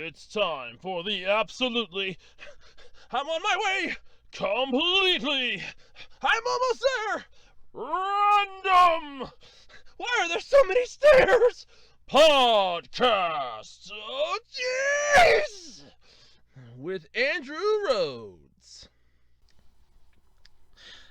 It's time for the absolutely... I'm on my way! Completely! I'm almost there! Random! Why are there so many stairs? Podcast! Oh, jeez! With Andrew Rhodes.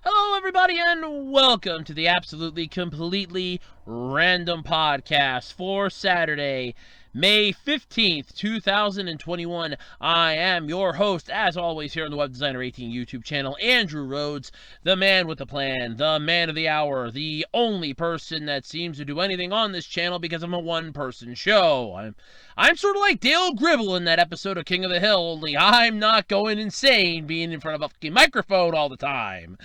Hello, everybody, and welcome to the absolutely, completely random podcast for Saturday, May 15th, 2021. I am your host, as always, here on the Web Designer 18 YouTube channel, Andrew Rhodes, the man with the plan, the man of the hour, the only person that seems to do anything on this channel because I'm a one-person show. I'm sort of like Dale Gribble in that episode of King of the Hill, only I'm not going insane being in front of a fucking microphone all the time.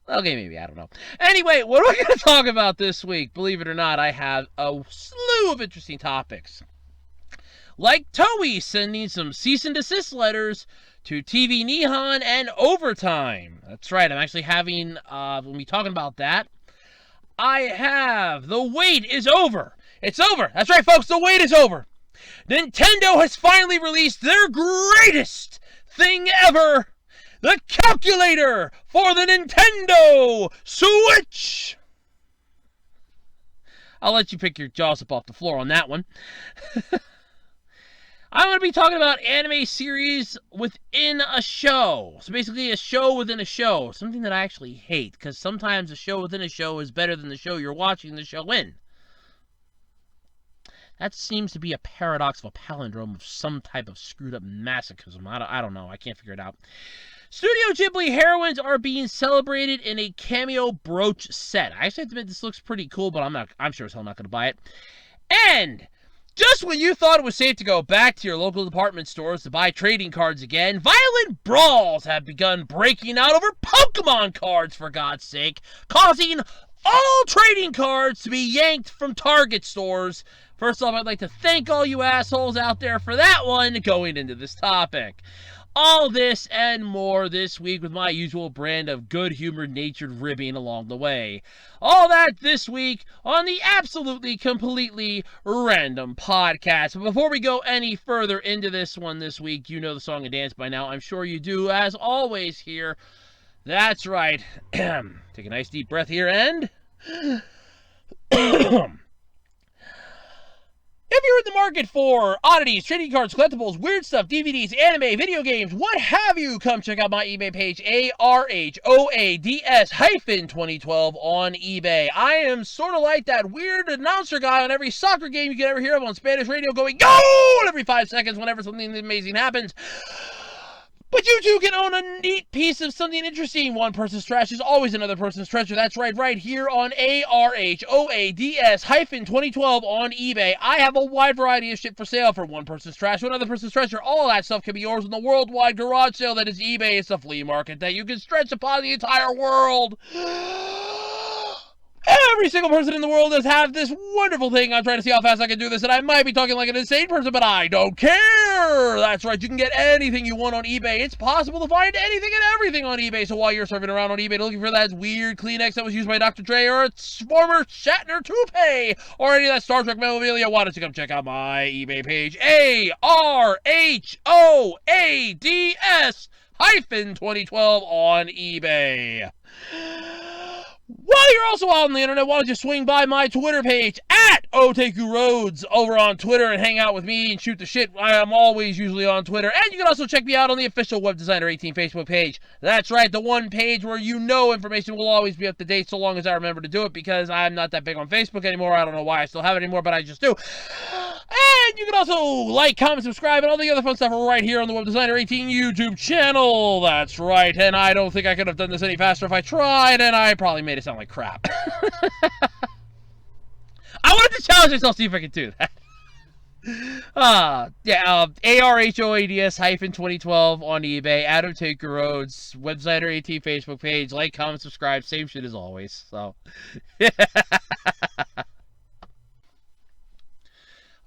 Okay, maybe, I don't know. Anyway, what are we going to talk about this week? Believe it or not, I have a slew of interesting topics. Like Toei sending some cease and desist letters to TV-Nihon and Overtime. That's right, I'm actually having, when we talking about that, I have The Wait is Over. It's over. That's right, folks, the wait is over. Nintendo has finally released their greatest thing ever. The Caculator for the Nintendo Switch! I'll let you pick your jaws up off the floor on that one. I'm going to be talking about anime series within a show. So basically a show within a show. Something that I actually hate, because sometimes a show within a show is better than the show you're watching the show in. That seems to be a paradox of a palindrome of some type of screwed up masochism. I don't know. I can't figure it out. Studio Ghibli Heroines are being celebrated in a cameo brooch set. I actually have to admit this looks pretty cool, but I'm sure as hell not going to buy it. And just when you thought it was safe to go back to your local department stores to buy trading cards again, violent brawls have begun breaking out over Pokemon cards, for God's sake, causing all trading cards to be yanked from Target stores. First off, I'd like to thank all you assholes out there for that one going into this topic. All this and more this week with my usual brand of good-humored natured ribbing along the way. All that this week on the absolutely, completely random podcast. But before we go any further into this one this week, you know the song and dance by now. I'm sure you do, as always here. That's right. Take a nice deep breath here and... If you're in the market for oddities, trading cards, collectibles, weird stuff, DVDs, anime, video games, what have you, come check out my eBay page, ARHOADS-2012 on eBay. I am sort of like that weird announcer guy on every soccer game you can ever hear of on Spanish radio going, "Goal!" every 5 seconds whenever something amazing happens. But you too can own a neat piece of something interesting. One person's trash is always another person's treasure. That's right here on ARHOADS-2012 on eBay. I have a wide variety of shit for sale, from one person's trash to another person's treasure. All that stuff can be yours in the worldwide garage sale that is eBay. It's a flea market that you can stretch upon the entire world. Every single person in the world does have this wonderful thing. I'm trying to see how fast I can do this, and I might be talking like an insane person, but I don't care. That's right, you can get anything you want on eBay. It's possible to find anything and everything on eBay, so while you're surfing around on eBay looking for that weird Kleenex that was used by Dr. Dre, or a former Shatner toupee, or any of that Star Trek memorabilia, why don't you come check out my eBay page, ARHOADS-2012 on eBay. While you're also out on the internet, why don't you swing by my Twitter page, @OtakuRhodes, over on Twitter, and hang out with me and shoot the shit. I am always usually on Twitter. And you can also check me out on the official Web Designer 18 Facebook page. That's right, the one page where you know information will always be up to date so long as I remember to do it, because I'm not that big on Facebook anymore. I don't know why I still have it anymore, but I just do. And you can also like, comment, subscribe, and all the other fun stuff right here on the Web Designer 18 YouTube channel. That's right, and I don't think I could have done this any faster if I tried, and I probably made it sound like crap. I wanted to challenge myself, see if I could do that. ARHOADS-2012 on eBay, @OtakuRhodes, Web Designer 18 Facebook page, like, comment, subscribe, same shit as always, so.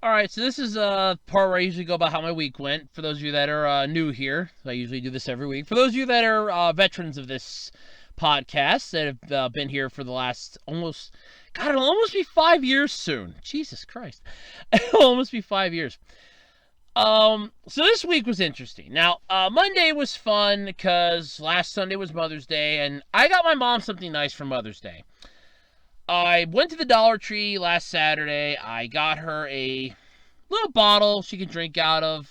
Alright, so this is a part where I usually go about how my week went. For those of you that are new here, I usually do this every week. For those of you that are veterans of this podcast, that have been here for the last almost God, it'll almost be 5 years soon. Jesus Christ. It'll almost be 5 years. So this week was interesting. Now, Monday was fun because last Sunday was Mother's Day, and I got my mom something nice for Mother's Day. I went to the Dollar Tree last Saturday. I got her a little bottle she can drink out of.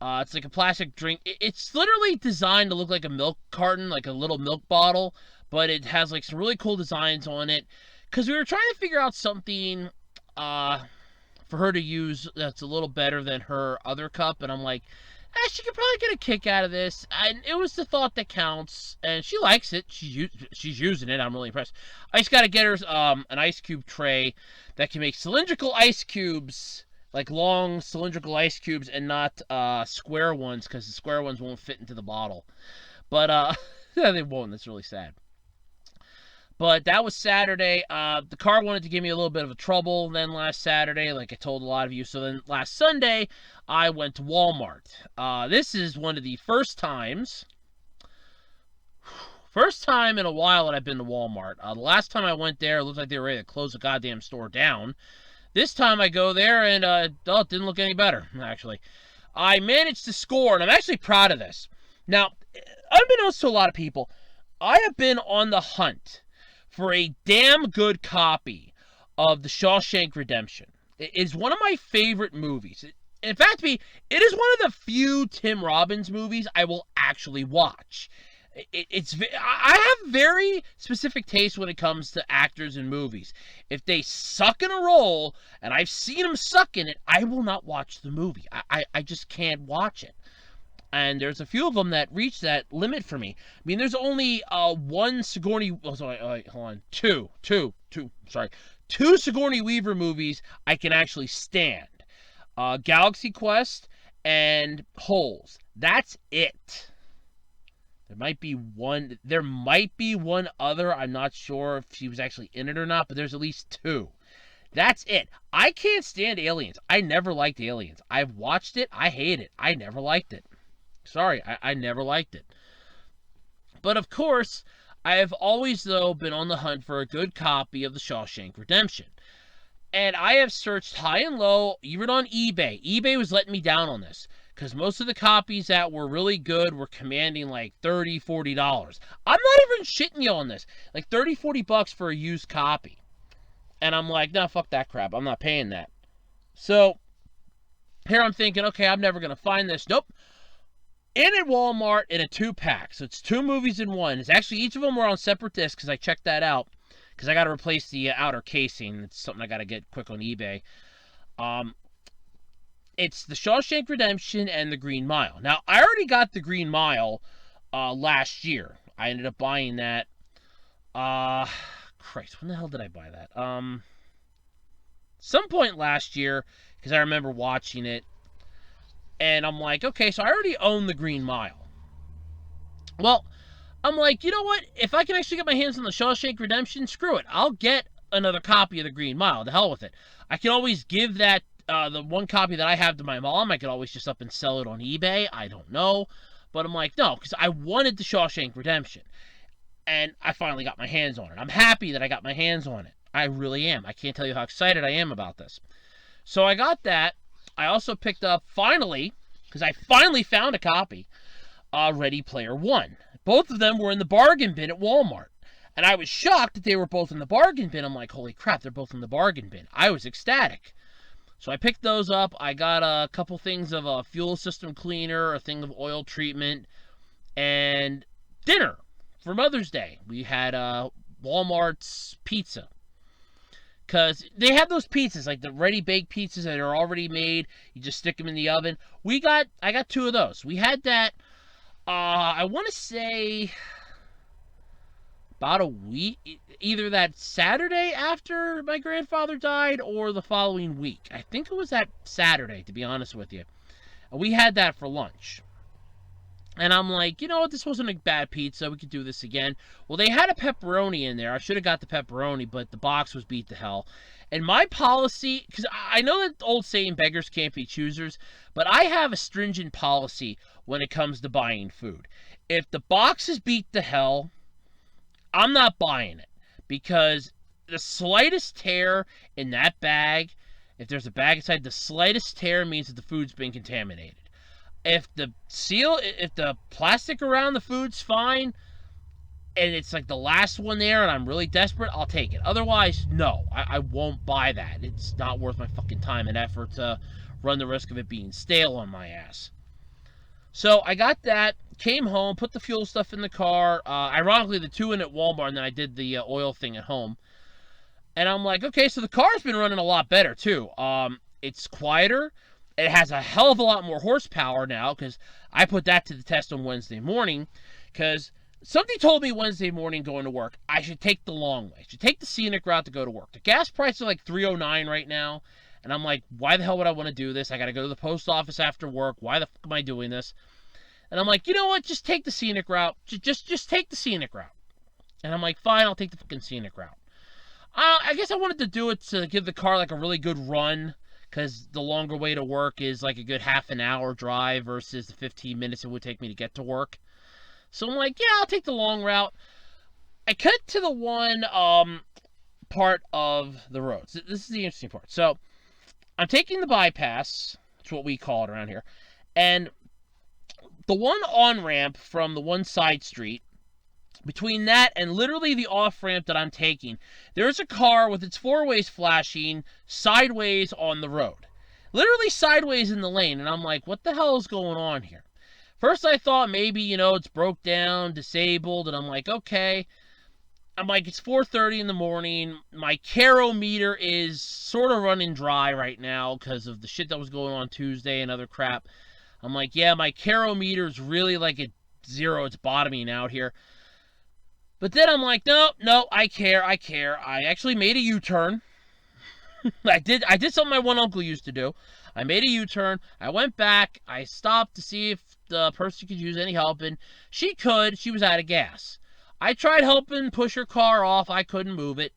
It's like a plastic drink. It's literally designed to look like a milk carton, like a little milk bottle, but it has like some really cool designs on it. Because we were trying to figure out something for her to use that's a little better than her other cup, and I'm like, she could probably get a kick out of this. And it was the thought that counts, and she likes it. She's using it. I'm really impressed. I just got to get her an ice cube tray that can make cylindrical ice cubes, like long cylindrical ice cubes, and not square ones, because the square ones won't fit into the bottle. But they won't. That's really sad. But that was Saturday. The car wanted to give me a little bit of a trouble then last Saturday, like I told a lot of you. So then last Sunday, I went to Walmart. This is one of the first time in a while that I've been to Walmart. The last time I went there, it looked like they were ready to close the goddamn store down. This time I go there, and it didn't look any better, actually. I managed to score, and I'm actually proud of this. Now, unbeknownst to a lot of people, I have been on the hunt for a damn good copy of The Shawshank Redemption. It is one of my favorite movies. In fact, it is one of the few Tim Robbins movies I will actually watch. I have very specific taste when it comes to actors in movies. If they suck in a role, and I've seen them suck in it, I will not watch the movie. I just can't watch it. And there's a few of them that reach that limit for me. I mean, there's only two Sigourney Weaver movies I can actually stand. Galaxy Quest and Holes. That's it. There might be one other. I'm not sure if she was actually in it or not, but there's at least two. That's it. I can't stand Aliens. I never liked Aliens. I've watched it. I hate it. I never liked it. Sorry, I never liked it. But of course, I have always, though, been on the hunt for a good copy of The Shawshank Redemption. And I have searched high and low, even on eBay. eBay was letting me down on this, because most of the copies that were really good were commanding like $30, $40. I'm not even shitting you on this. Like $30, $40 for a used copy. And I'm like, no, fuck that crap. I'm not paying that. So, here I'm thinking, okay, I'm never going to find this. Nope. In at Walmart in a 2-pack. So it's 2 movies in one. It's actually, each of them were on separate discs, because I checked that out. Because I got to replace the outer casing. It's something I got to get quick on eBay. It's The Shawshank Redemption and The Green Mile. Now, I already got The Green Mile last year. I ended up buying that. Christ, when the hell did I buy that? Some point last year, because I remember watching it. And I'm like, okay, so I already own The Green Mile. Well, I'm like, you know what? If I can actually get my hands on The Shawshank Redemption, screw it. I'll get another copy of The Green Mile. The hell with it. I can always give that, the one copy that I have to my mom. I could always just up and sell it on eBay. I don't know. But I'm like, no, because I wanted The Shawshank Redemption. And I finally got my hands on it. I'm happy that I got my hands on it. I really am. I can't tell you how excited I am about this. So I got that. I also picked up, finally, because I finally found a copy, Ready Player One. Both of them were in the bargain bin at Walmart. And I was shocked that they were both in the bargain bin. I'm like, holy crap, they're both in the bargain bin. I was ecstatic. So I picked those up. I got a couple things of a fuel system cleaner, a thing of oil treatment, and dinner for Mother's Day. We had Walmart's pizza. Because they have those pizzas, like the ready-baked pizzas that are already made. You just stick them in the oven. I got 2 of those. We had that, I want to say, about a week. Either that Saturday after my grandfather died or the following week. I think it was that Saturday, to be honest with you. And we had that for lunch. And I'm like, you know what, this wasn't a bad pizza. We could do this again. Well, they had a pepperoni in there. I should have got the pepperoni, but the box was beat to hell. And my policy, because I know that old saying, beggars can't be choosers, but I have a stringent policy when it comes to buying food. If the box is beat to hell, I'm not buying it. Because the slightest tear in that bag, if there's a bag inside, the slightest tear means that the food's been contaminated. If the plastic around the food's fine, and it's like the last one there and I'm really desperate, I'll take it. Otherwise, no, I won't buy that. It's not worth my fucking time and effort to run the risk of it being stale on my ass. So I got that, came home, put the fuel stuff in the car. Ironically, the 2 in at Walmart, and then I did the oil thing at home. And I'm like, okay, so the car's been running a lot better, too. It's quieter. It has a hell of a lot more horsepower now, because I put that to the test on Wednesday morning, because somebody told me Wednesday morning going to work, I should take the long way. I should take the scenic route to go to work. The gas price is like $3.09 right now, and I'm like, why the hell would I want to do this? I got to go to the post office after work. Why the fuck am I doing this? And I'm like, you know what? Just take the scenic route. Just take the scenic route. And I'm like, fine, I'll take the fucking scenic route. I guess I wanted to do it to give the car like a really good run, because the longer way to work is like a good half an hour drive versus the 15 minutes it would take me to get to work. So I'm like, yeah, I'll take the long route. I cut to the one part of the road. So this is the interesting part. So I'm taking the bypass. That's what we call it around here. And the one on-ramp from the one side street, between that and literally the off-ramp that I'm taking, there's a car with its 4-ways flashing sideways on the road. Literally sideways in the lane. And I'm like, what the hell is going on here? First I thought maybe, it's broke down, disabled, and I'm like, okay. I'm like, it's 4:30 in the morning. My Caro meter is sort of running dry right now because of the shit that was going on Tuesday and other crap. I'm like, yeah, my Caro meter is really like at zero. It's bottoming out here. But then I'm like, no, I care. I actually made a U-turn. I did something my one uncle used to do. I made a U-turn. I went back. I stopped to see if the person could use any help, and she could. She was out of gas. I tried helping push her car off. I couldn't move it.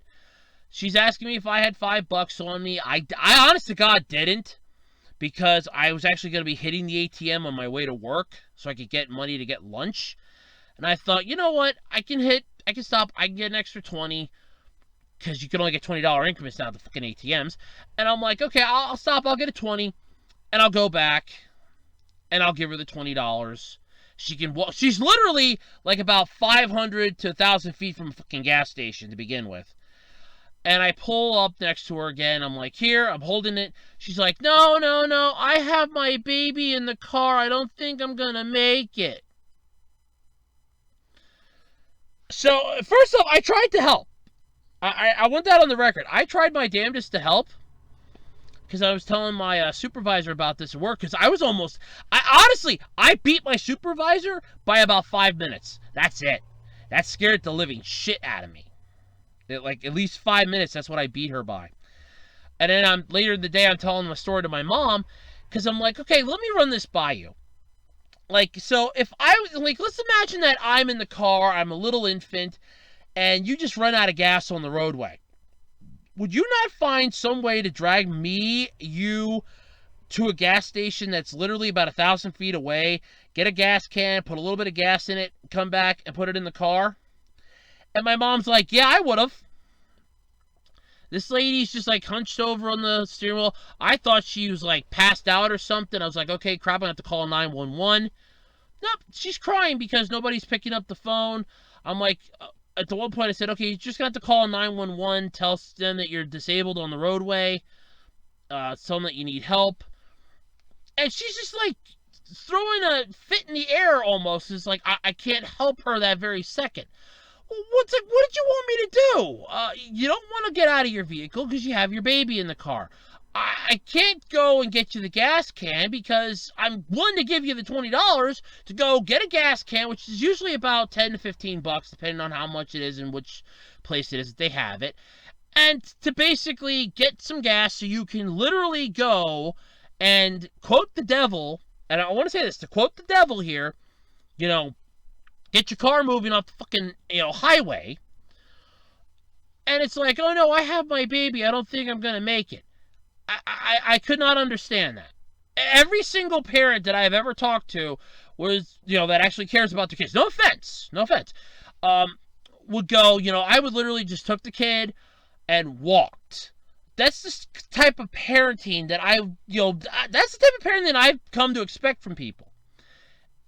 She's asking me if I had $5 on me. I honest to God didn't, because I was actually going to be hitting the ATM on my way to work so I could get money to get lunch. And I thought, you know what? I can stop. I can get an extra 20, because you can only get $20 increments now at the fucking ATMs. And I'm like, okay, I'll stop. I'll get a 20, and I'll go back, and I'll give her the $20. She can walk. She's literally like about 500 to 1,000 feet from a fucking gas station to begin with. And I pull up next to her again. I'm like, here, I'm holding it. She's like, no, I have my baby in the car. I don't think I'm going to make it. So, first off, I tried to help. I want that on the record. I tried my damnedest to help, because I was telling my supervisor about this at work, because I beat my supervisor by about 5 minutes. That's it. That scared the living shit out of me. Like, at least 5 minutes, that's what I beat her by. And then later in the day, I'm telling my story to my mom, because I'm like, okay, let me run this by you. Like, so if let's imagine that I'm in the car, I'm a little infant, and you just run out of gas on the roadway. Would you not find some way to drag you to a gas station that's literally about 1,000 feet away, get a gas can, put a little bit of gas in it, come back and put it in the car? And my mom's like, yeah, I would have. This lady's just like hunched over on the steering wheel. I thought she was like passed out or something. I was like, okay, crap, I'm going to have to call 911. Nope, she's crying because nobody's picking up the phone. I'm like, at the one point I said, okay, you're just going to have to call 911, tell them that you're disabled on the roadway, tell them that you need help. And she's just like throwing a fit in the air almost. It's like, I can't help her that very second. What did you want me to do? You don't want to get out of your vehicle because you have your baby in the car. I can't go and get you the gas can because I'm willing to give you the $20 to go get a gas can, which is usually about $10 to $15, depending on how much it is and which place it is that they have it, and to basically get some gas so you can literally go and quote the devil, and I want to say this, to quote the devil here, get your car moving off the fucking, highway. And it's like, oh no, I have my baby. I don't think I'm going to make it. I could not understand that. Every single parent that I've ever talked to was, that actually cares about their kids. No offense. Would go, I would literally just took the kid. and walked. That's the type of parenting that that's the type of parenting that I've come to expect from people.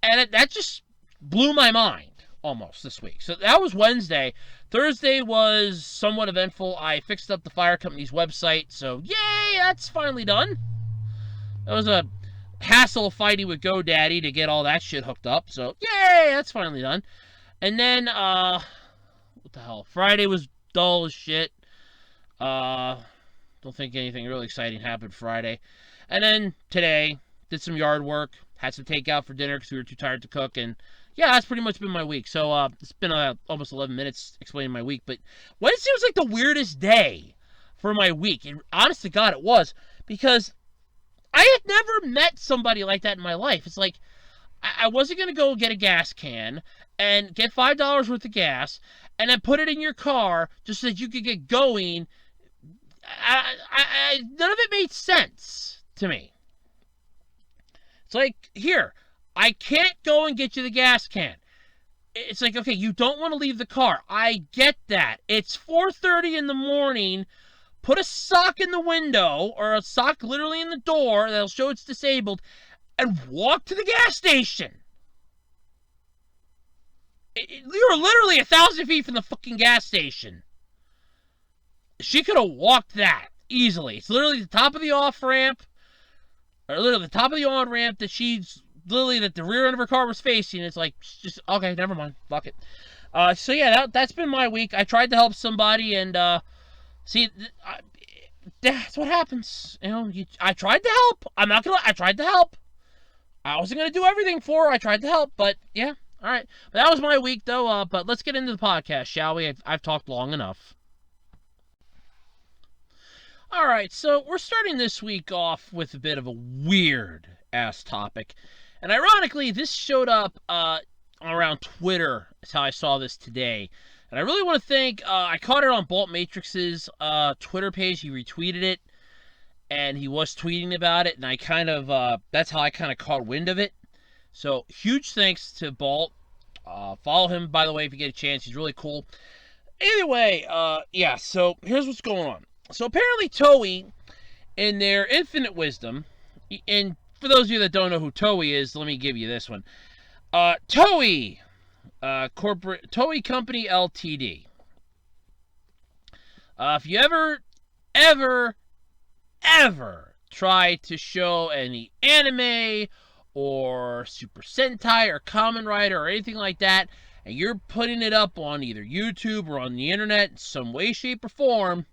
And that just blew my mind almost this week. So that was Wednesday. Thursday was somewhat eventful. I fixed up the fire company's website. So, yay, that's finally done. That was a hassle fighting with GoDaddy to get all that shit hooked up. So, yay, that's finally done. And then, what the hell? Friday was dull as shit. Don't think anything really exciting happened Friday. And then today, did some yard work, had some takeout for dinner because we were too tired to cook, and yeah, that's pretty much been my week. So it's been almost 11 minutes explaining my week, but Wednesday was like the weirdest day for my week. And honest to God, it was, because I had never met somebody like that in my life. It's like, I wasn't going to go get a gas can and get $5 worth of gas and then put it in your car just so that you could get going. None of it made sense to me. It's like, here, I can't go and get you the gas can. It's like, okay, you don't want to leave the car. I get that. It's 4:30 in the morning. Put a sock in the window, or a sock literally in the door that'll show it's disabled, and walk to the gas station. You're literally 1,000 feet from the fucking gas station. She could have walked that easily. It's literally the top of the off-ramp, or literally the top of the on-ramp that the rear end of her car was facing. It's like, just, okay, never mind. Fuck it. So yeah, that's been my week. I tried to help somebody, and, see, that's what happens. I tried to help. I'm not gonna lie, I tried to help. I wasn't gonna do everything for her. I tried to help, but yeah, all right. But that was my week, though, but let's get into the podcast, shall we? I've talked long enough. All right, so we're starting this week off with a bit of a weird-ass topic. And ironically, this showed up around Twitter. That's how I saw this today. And I really want to thank, I caught it on Bolt Matrix's Twitter page. He retweeted it, and he was tweeting about it. And I that's how I kind of caught wind of it. So, huge thanks to Bolt. Follow him, by the way, if you get a chance. He's really cool. Anyway, yeah, so here's what's going on. So apparently Toei, in their infinite wisdom, and for those of you that don't know who Toei is, let me give you this one. Toei, Toei Company Ltd. If you ever try to show any anime or Super Sentai or Kamen Rider or anything like that, and you're putting it up on either YouTube or on the internet in some way, shape, or form,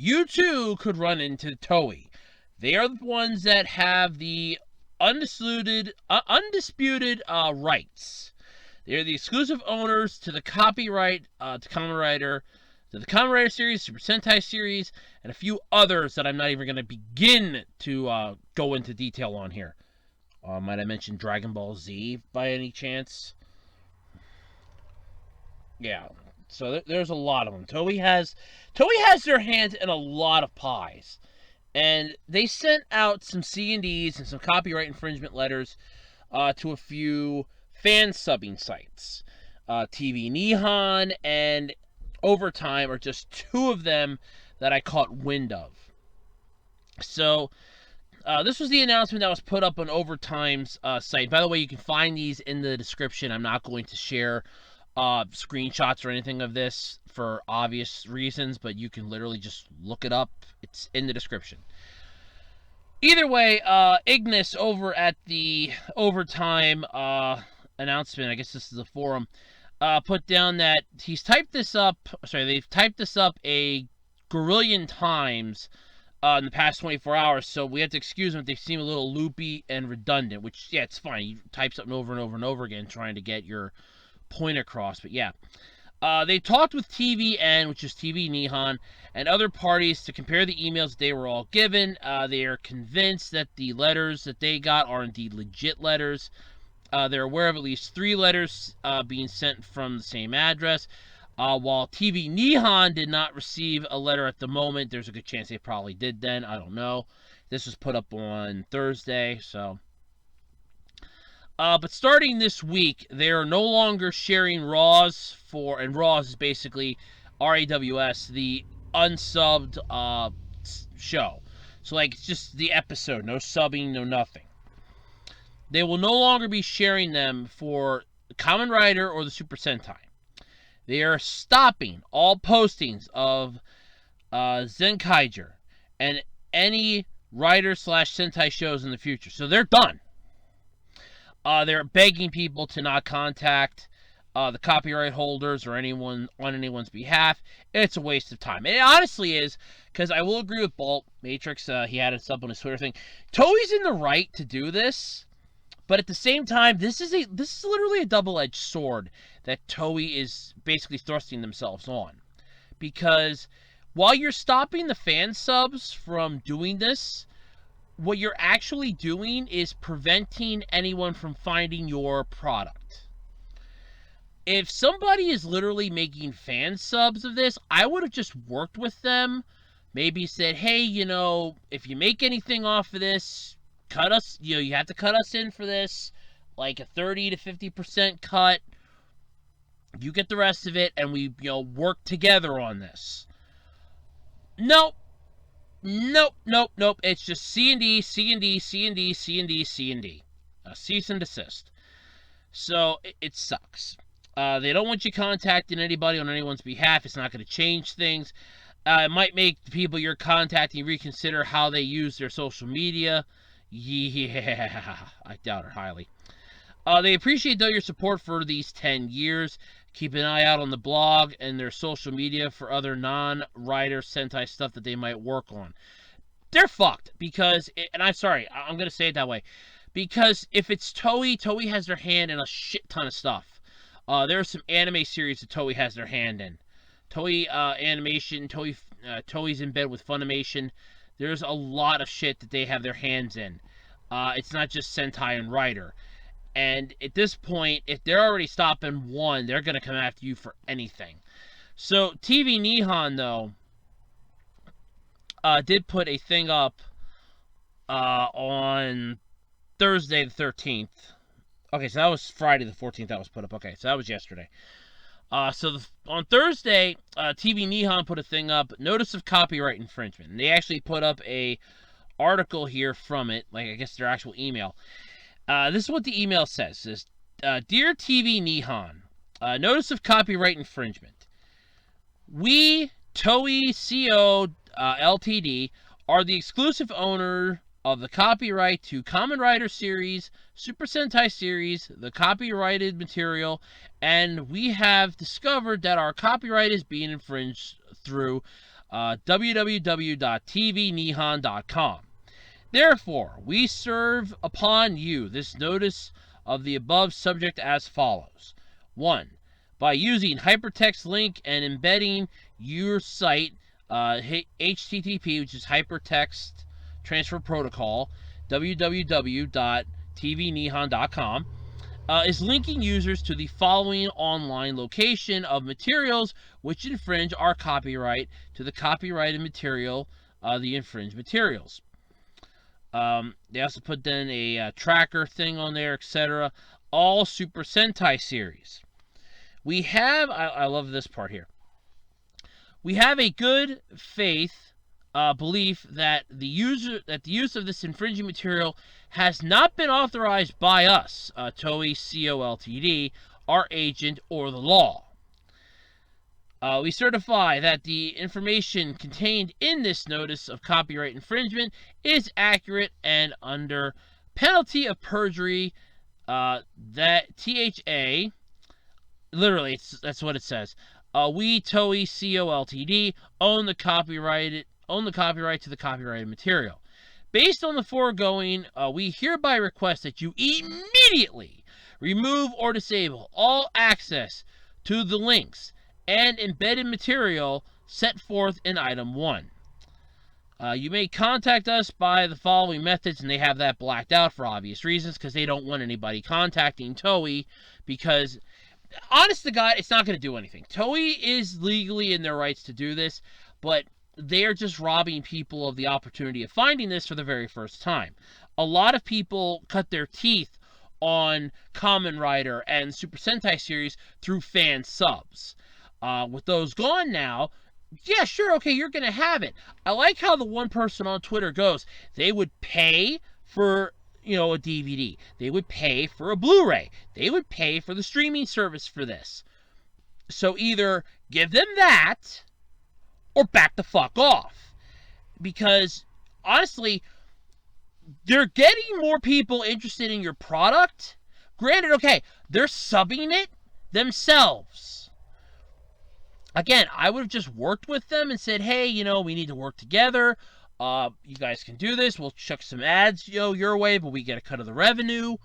you too could run into Toei. They are the ones that have the undisputed rights. They are the exclusive owners to the copyright to Kamen Rider, to the Kamen Rider series, Super Sentai series, and a few others that I'm not even going to begin to go into detail on here. Might I mention Dragon Ball Z by any chance? Yeah. So there's a lot of them. Toei has their hands in a lot of pies. And they sent out some C&Ds and some copyright infringement letters to a few fan subbing sites. TV-Nihon and Overtime are just two of them that I caught wind of. So this was the announcement that was put up on Overtime's site. By the way, you can find these in the description. I'm not going to share screenshots or anything of this for obvious reasons, but you can literally just look it up. It's in the description. Either way, Ignis over at the Overtime announcement, I guess this is a forum, put down that they've typed this up a gorillion times in the past 24 hours, so we have to excuse them if they seem a little loopy and redundant, which, yeah, it's fine. You type something over and over and over again trying to get your point across, but yeah. They talked with TVN, which is TV-Nihon, and other parties to compare the emails that they were all given. They are convinced that the letters that they got are indeed legit letters. They're aware of at least 3 letters being sent from the same address. While TV-Nihon did not receive a letter at the moment, there's a good chance they probably did then. I don't know. This was put up on Thursday, so... but starting this week, they are no longer sharing RAWs and RAWs is basically RAWS, the unsubbed show. So, like, it's just the episode, no subbing, no nothing. They will no longer be sharing them for Kamen Rider or the Super Sentai. They are stopping all postings of Zenkaiger and any Rider/Sentai shows in the future. So they're done. They're begging people to not contact the copyright holders or anyone on anyone's behalf. It's a waste of time. It honestly is, because I will agree with Bolt Matrix. He had it up on his Twitter thing. Toei's in the right to do this, but at the same time, this is literally a double-edged sword that Toei is basically thrusting themselves on, because while you're stopping the fan subs from doing this, what you're actually doing is preventing anyone from finding your product. If somebody is literally making fan subs of this, I would have just worked with them. Maybe said, hey, if you make anything off of this, cut us, you have to cut us in for this, like a 30 to 50% cut. You get the rest of it, and we, work together on this. Nope. It's just C&D, C&D, C&D, C&D, C&D. Cease and desist. So, it sucks. They don't want you contacting anybody on anyone's behalf. It's not going to change things. It might make the people you're contacting reconsider how they use their social media. Yeah, I doubt it highly. They appreciate, though, your support for these 10 years. Keep an eye out on the blog and their social media for other non-Rider Sentai stuff that they might work on. They're fucked because, and I'm sorry, I'm going to say it that way, because if it's Toei has their hand in a shit ton of stuff. There are some anime series that Toei has their hand in. Toei Animation, Toei's in bed with Funimation. There's a lot of shit that they have their hands in. It's not just Sentai and Rider. And at this point, if they're already stopping one, they're going to come after you for anything. So, TV-Nihon, though, did put a thing up on Thursday the 13th. Okay, so that was Friday the 14th that was put up. Okay, so that was yesterday. On Thursday, TV-Nihon put a thing up, notice of copyright infringement. And they actually put up a article here from it, like I guess their actual email. This is what the email says. It says, Dear TV-Nihon, notice of copyright infringement. We, Toei Co., Ltd., are the exclusive owner of the copyright to Kamen Rider series, Super Sentai series, the copyrighted material, and we have discovered that our copyright is being infringed through www.tvnihon.com. Therefore, we serve upon you this notice of the above subject as follows. 1. By using hypertext link and embedding your site, HTTP, which is Hypertext Transfer Protocol, www.tvnihon.com, is linking users to the following online location of materials which infringe our copyright to the copyrighted material, the infringed materials. They also put then a tracker thing on there, etc. All Super Sentai series. We have, I love this part here. We have a good faith belief that the use of this infringing material has not been authorized by us, Toei Co. Ltd., our agent, or the law. We certify that the information contained in this notice of copyright infringement is accurate and under penalty of perjury, that THA, literally, that's what it says. We, Toei Co. Ltd., own the copyright to the copyrighted material. Based on the foregoing, we hereby request that you immediately remove or disable all access to the links and embedded material set forth in Item 1. You may contact us by the following methods, and they have that blacked out for obvious reasons, because they don't want anybody contacting Toei, because, honest to God, it's not going to do anything. Toei is legally in their rights to do this, but they're just robbing people of the opportunity of finding this for the very first time. A lot of people cut their teeth on Kamen Rider and Super Sentai series through fan subs. With those gone now, yeah, sure, okay, you're going to have it. I like how the one person on Twitter goes, they would pay for, a DVD. They would pay for a Blu-ray. They would pay for the streaming service for this. So either give them that or back the fuck off. Because, honestly, they're getting more people interested in your product. Granted, okay, they're subbing it themselves. Again, I would have just worked with them and said, hey, we need to work together. You guys can do this. We'll chuck some ads, your way, but we get a cut of the revenue.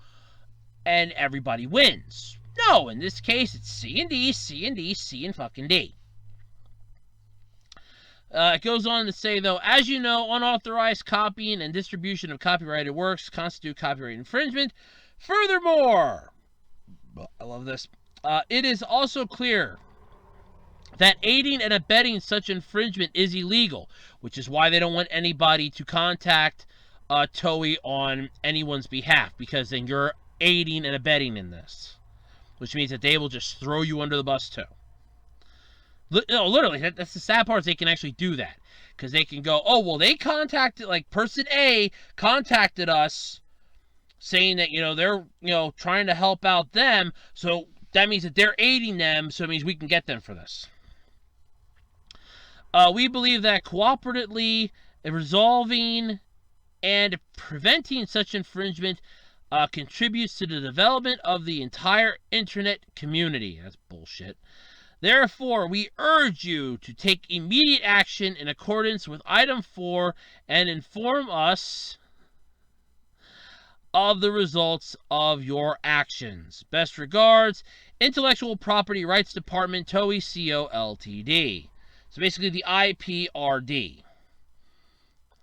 And everybody wins. No, in this case, it's C and D, C and D, C and fucking D. It goes on to say, though, as you know, unauthorized copying and distribution of copyrighted works constitute copyright infringement. Furthermore, I love this, it is also clear that aiding and abetting such infringement is illegal, which is why they don't want anybody to contact Toei on anyone's behalf, because then you're aiding and abetting in this, which means that they will just throw you under the bus too. No, literally, that's the sad part, is they can actually do that. Because they can go, oh, well, they contacted, like, person A contacted us saying that, they're, trying to help out them, so that means that they're aiding them, so it means we can get them for this. We believe that cooperatively resolving and preventing such infringement contributes to the development of the entire internet community. That's bullshit. Therefore, we urge you to take immediate action in accordance with Item 4 and inform us of the results of your actions. Best regards, Intellectual Property Rights Department, Toei Co., Ltd. So basically the IPRD.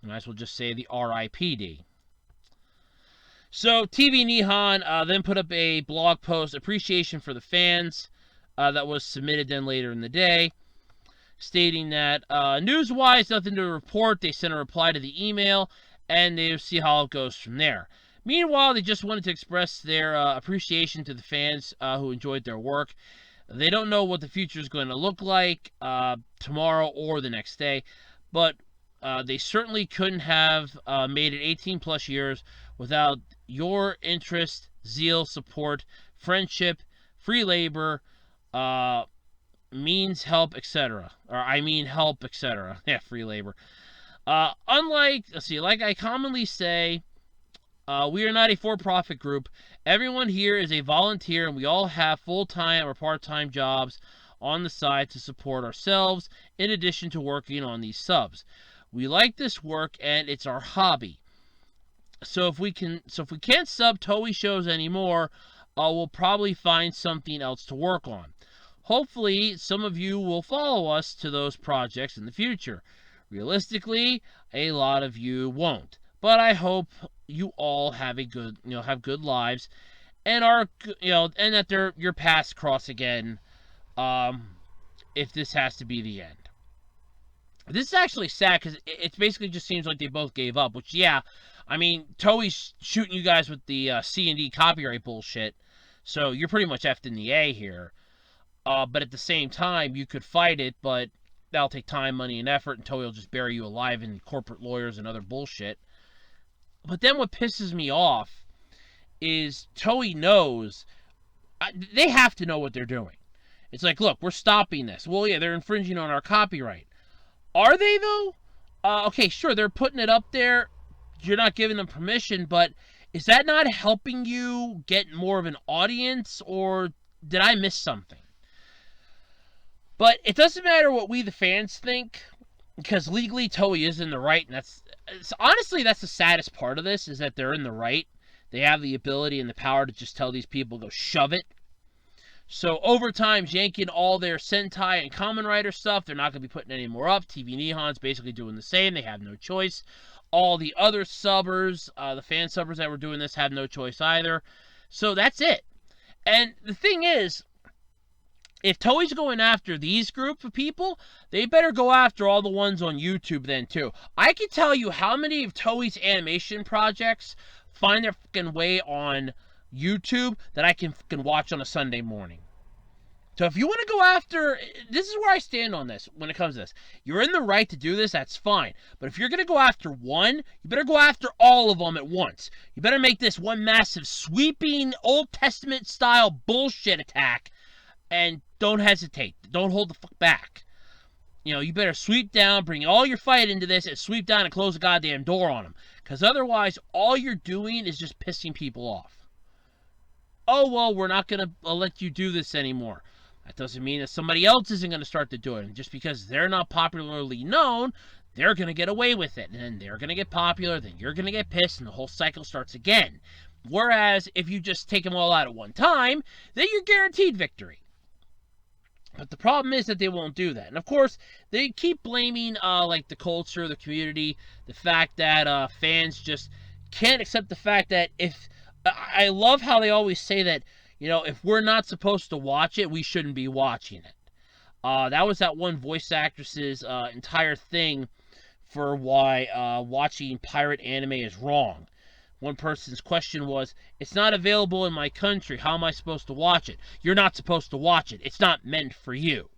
You might as well just say the RIPD. So TV-Nihon then put up a blog post, appreciation for the fans, that was submitted then later in the day, stating that news-wise, nothing to report. They sent a reply to the email, and they'll see how it goes from there. Meanwhile, they just wanted to express their appreciation to the fans who enjoyed their work. They don't know what the future is going to look like tomorrow or the next day, but they certainly couldn't have made it 18-plus years without your interest, zeal, support, friendship, free labor, means help, etc. Help, etc. Yeah, free labor. Like I commonly say, we are not a for-profit group. Everyone here is a volunteer, and we all have full-time or part-time jobs on the side to support ourselves, in addition to working on these subs. We like this work, and it's our hobby. So if we can't sub Toei shows anymore, we'll probably find something else to work on. Hopefully, some of you will follow us to those projects in the future. Realistically, a lot of you won't. But I hope you all have have good lives, and and that your paths cross again, if this has to be the end. This is actually sad, because it basically just seems like they both gave up, which, yeah, I mean, Toei's shooting you guys with the C&D copyright bullshit, so you're pretty much effed in the A here. But at the same time, you could fight it, but that'll take time, money, and effort, and Toei will just bury you alive in corporate lawyers and other bullshit. But then what pisses me off is Toei knows, they have to know what they're doing. It's like, look, we're stopping this. Well, yeah, they're infringing on our copyright. Are they, though? Okay, sure, they're putting it up there. You're not giving them permission, but is that not helping you get more of an audience, or did I miss something? But it doesn't matter what we, the fans, think, because legally Toei is in the right, and honestly, that's the saddest part of this, is that they're in the right. They have the ability and the power to just tell these people, go shove it. So Overtime's yanking all their Sentai and Kamen Rider stuff. They're not going to be putting any more up. TV-Nihon's basically doing the same. They have no choice. All the other subbers, the fan subbers that were doing this, have no choice either. So that's it. And the thing is, if Toei's going after these group of people, they better go after all the ones on YouTube then, too. I can tell you how many of Toei's animation projects find their fucking way on YouTube that I can fucking watch on a Sunday morning. So if you want to go after, this is where I stand on this when it comes to this. You're in the right to do this, that's fine. But if you're going to go after one, you better go after all of them at once. You better make this one massive, sweeping, Old Testament style bullshit attack. And don't hesitate. Don't hold the fuck back. You know, you better sweep down, bring all your fight into this, and sweep down and close the goddamn door on them. Because otherwise, all you're doing is just pissing people off. Oh, well, we're not going to let you do this anymore. That doesn't mean that somebody else isn't going to start to do it. And just because they're not popularly known, they're going to get away with it. And then they're going to get popular, then you're going to get pissed, and the whole cycle starts again. Whereas, if you just take them all out at one time, then you're guaranteed victory. But the problem is that they won't do that. And of course, they keep blaming like the culture, the community, the fact that fans just can't accept the fact that if... I love how they always say that, you know, if we're not supposed to watch it, we shouldn't be watching it. That was that one voice actress's entire thing for why watching pirate anime is wrong. One person's question was, it's not available in my country. How am I supposed to watch it? You're not supposed to watch it. It's not meant for you.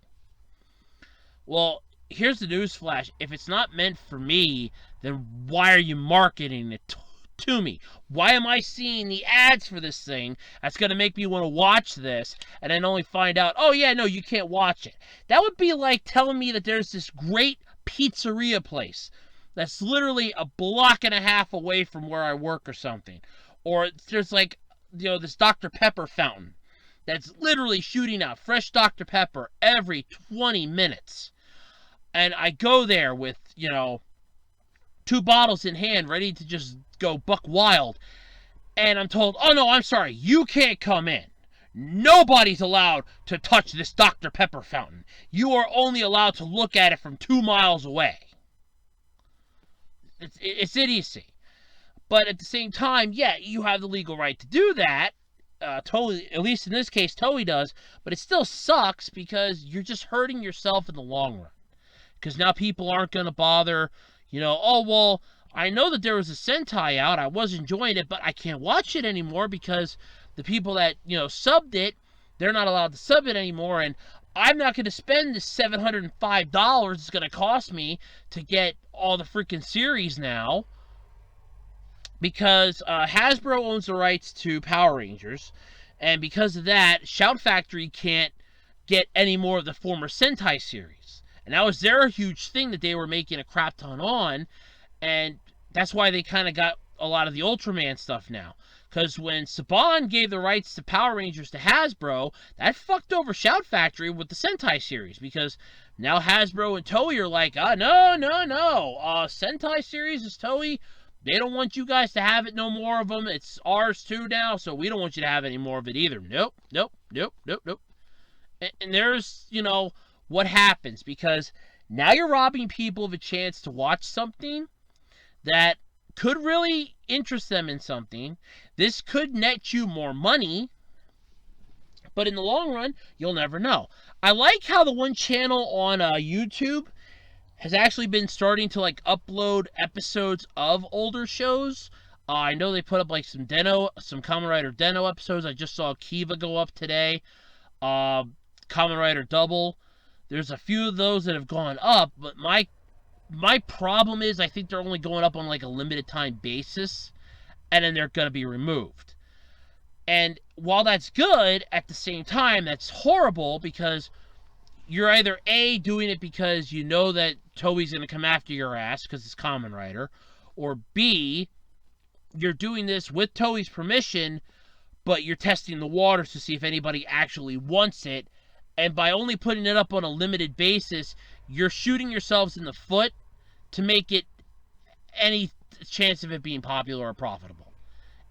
Well, here's the newsflash. If it's not meant for me, then why are you marketing it to me? Why am I seeing the ads for this thing that's going to make me want to watch this and then only find out, oh yeah, no, you can't watch it? That would be like telling me that there's this great pizzeria place that's literally a block and a half away from where I work or something. Or there's like, you know, this Dr. Pepper fountain that's literally shooting out fresh Dr. Pepper every 20 minutes. And I go there with, you know, 2 bottles in hand, ready to just go buck wild. And I'm told, oh no, I'm sorry, you can't come in. Nobody's allowed to touch this Dr. Pepper fountain. You are only allowed to look at it from 2 miles away. It's idiocy. But at the same time, yeah, you have the legal right to do that. Toei, at least in this case, Toei does. But it still sucks because you're just hurting yourself in the long run. Because now people aren't going to bother, you know, oh, well, I know that there was a Sentai out. I was enjoying it, but I can't watch it anymore because the people that, you know, subbed it, they're not allowed to sub it anymore. And I'm not going to spend the $705 it's going to cost me to get all the freaking series now because Hasbro owns the rights to Power Rangers, and because of that, Shout Factory can't get any more of the former Sentai series. And that was their huge thing that they were making a crap ton on, and that's why they kind of got a lot of the Ultraman stuff now. Because when Saban gave the rights to Power Rangers to Hasbro, that fucked over Shout Factory with the Sentai series. Because now Hasbro and Toei are like, no. Sentai series is Toei. They don't want you guys to have it, no more of them. It's ours too now, so we don't want you to have any more of it either. Nope. And there's, you know, what happens. Because now you're robbing people of a chance to watch something that could really interest them in something. This could net you more money, but in the long run, you'll never know. I like how the one channel on YouTube has actually been starting to like upload episodes of older shows. I know they put up like some Kamen Rider Den-O episodes. I just saw Kiva go up today. Kamen Rider Double. There's a few of those that have gone up, but my problem is I think they're only going up on like a limited time basis, and then they're going to be removed. And while that's good, at the same time, that's horrible because you're either A, doing it because you know that Toei's going to come after your ass because it's Kamen Rider, or B, you're doing this with Toei's permission, but you're testing the waters to see if anybody actually wants it. And by only putting it up on a limited basis, you're shooting yourselves in the foot to make it any chance of it being popular or profitable.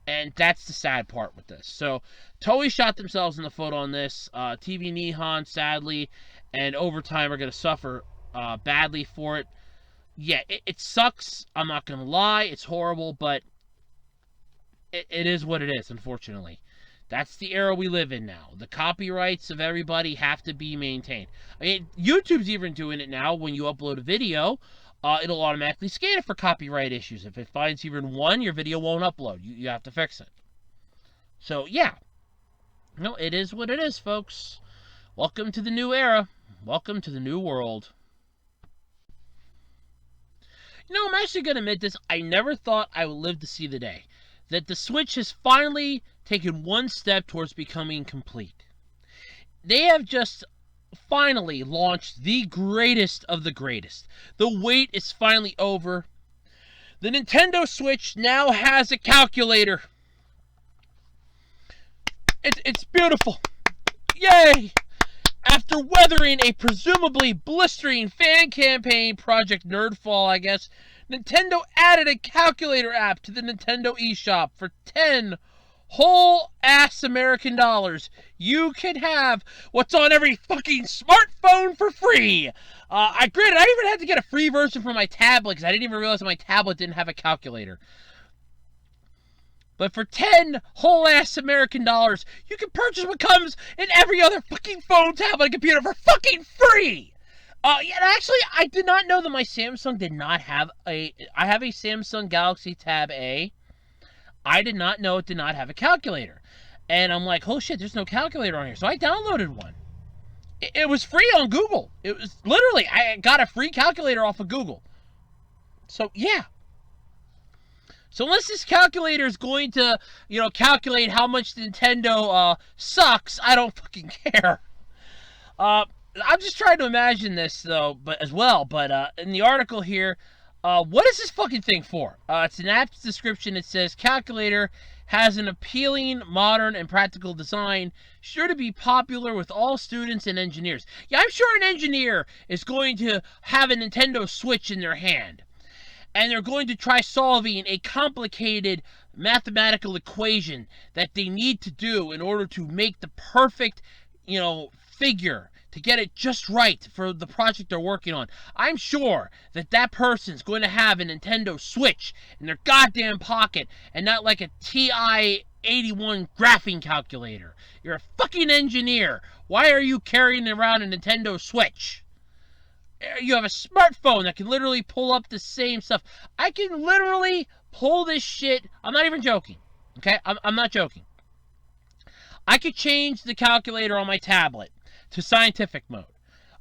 And that's the sad part with this. So, Toei shot themselves in the foot on this. TV-Nihon, sadly, and Overtime are going to suffer badly for it. Yeah, it sucks. I'm not going to lie. It's horrible, but it is what it is, unfortunately. That's the era we live in now. The copyrights of everybody have to be maintained. I mean, YouTube's even doing it now. When you upload a video, it'll automatically scan it for copyright issues. If it finds even one, your video won't upload. You have to fix it. So, yeah. No, it is what it is, folks. Welcome to the new era. Welcome to the new world. You know, I'm actually going to admit this. I never thought I would live to see the day that the Switch has finally taken one step towards becoming complete. They have just finally launched the greatest of the greatest. The wait is finally over. The Nintendo Switch now has a calculator. It's beautiful. Yay! After weathering a presumably blistering fan campaign, Project Nerdfall, I guess, Nintendo added a calculator app to the Nintendo eShop for 10 whole-ass American dollars. You can have what's on every fucking smartphone for free. Granted, I even had to get a free version for my tablet because I didn't even realize my tablet didn't have a calculator. But for 10 whole-ass American dollars, you can purchase what comes in every other fucking phone, tablet, and computer for fucking free! Yeah, actually, I did not know that my Samsung did not have a... I have a Samsung Galaxy Tab A. I did not know it did not have a calculator. And I'm like, oh shit, there's no calculator on here. So I downloaded one. It was free on Google. It was literally, I got a free calculator off of Google. So, yeah. So unless this calculator is going to, calculate how much Nintendo sucks, I don't fucking care. I'm just trying to imagine this, though, but in the article here, what is this fucking thing for? It's an app's description. It says, calculator has an appealing, modern, and practical design, sure to be popular with all students and engineers. Yeah, I'm sure an engineer is going to have a Nintendo Switch in their hand. And they're going to try solving a complicated mathematical equation that they need to do in order to make the perfect, figure, to get it just right for the project they're working on. I'm sure that person's going to have a Nintendo Switch in their goddamn pocket and not like a TI-81 graphing calculator. You're a fucking engineer. Why are you carrying around a Nintendo Switch? You have a smartphone that can literally pull up the same stuff. I can literally pull this shit. I'm not even joking. Okay? I'm not joking. I could change the calculator on my tablet to scientific mode.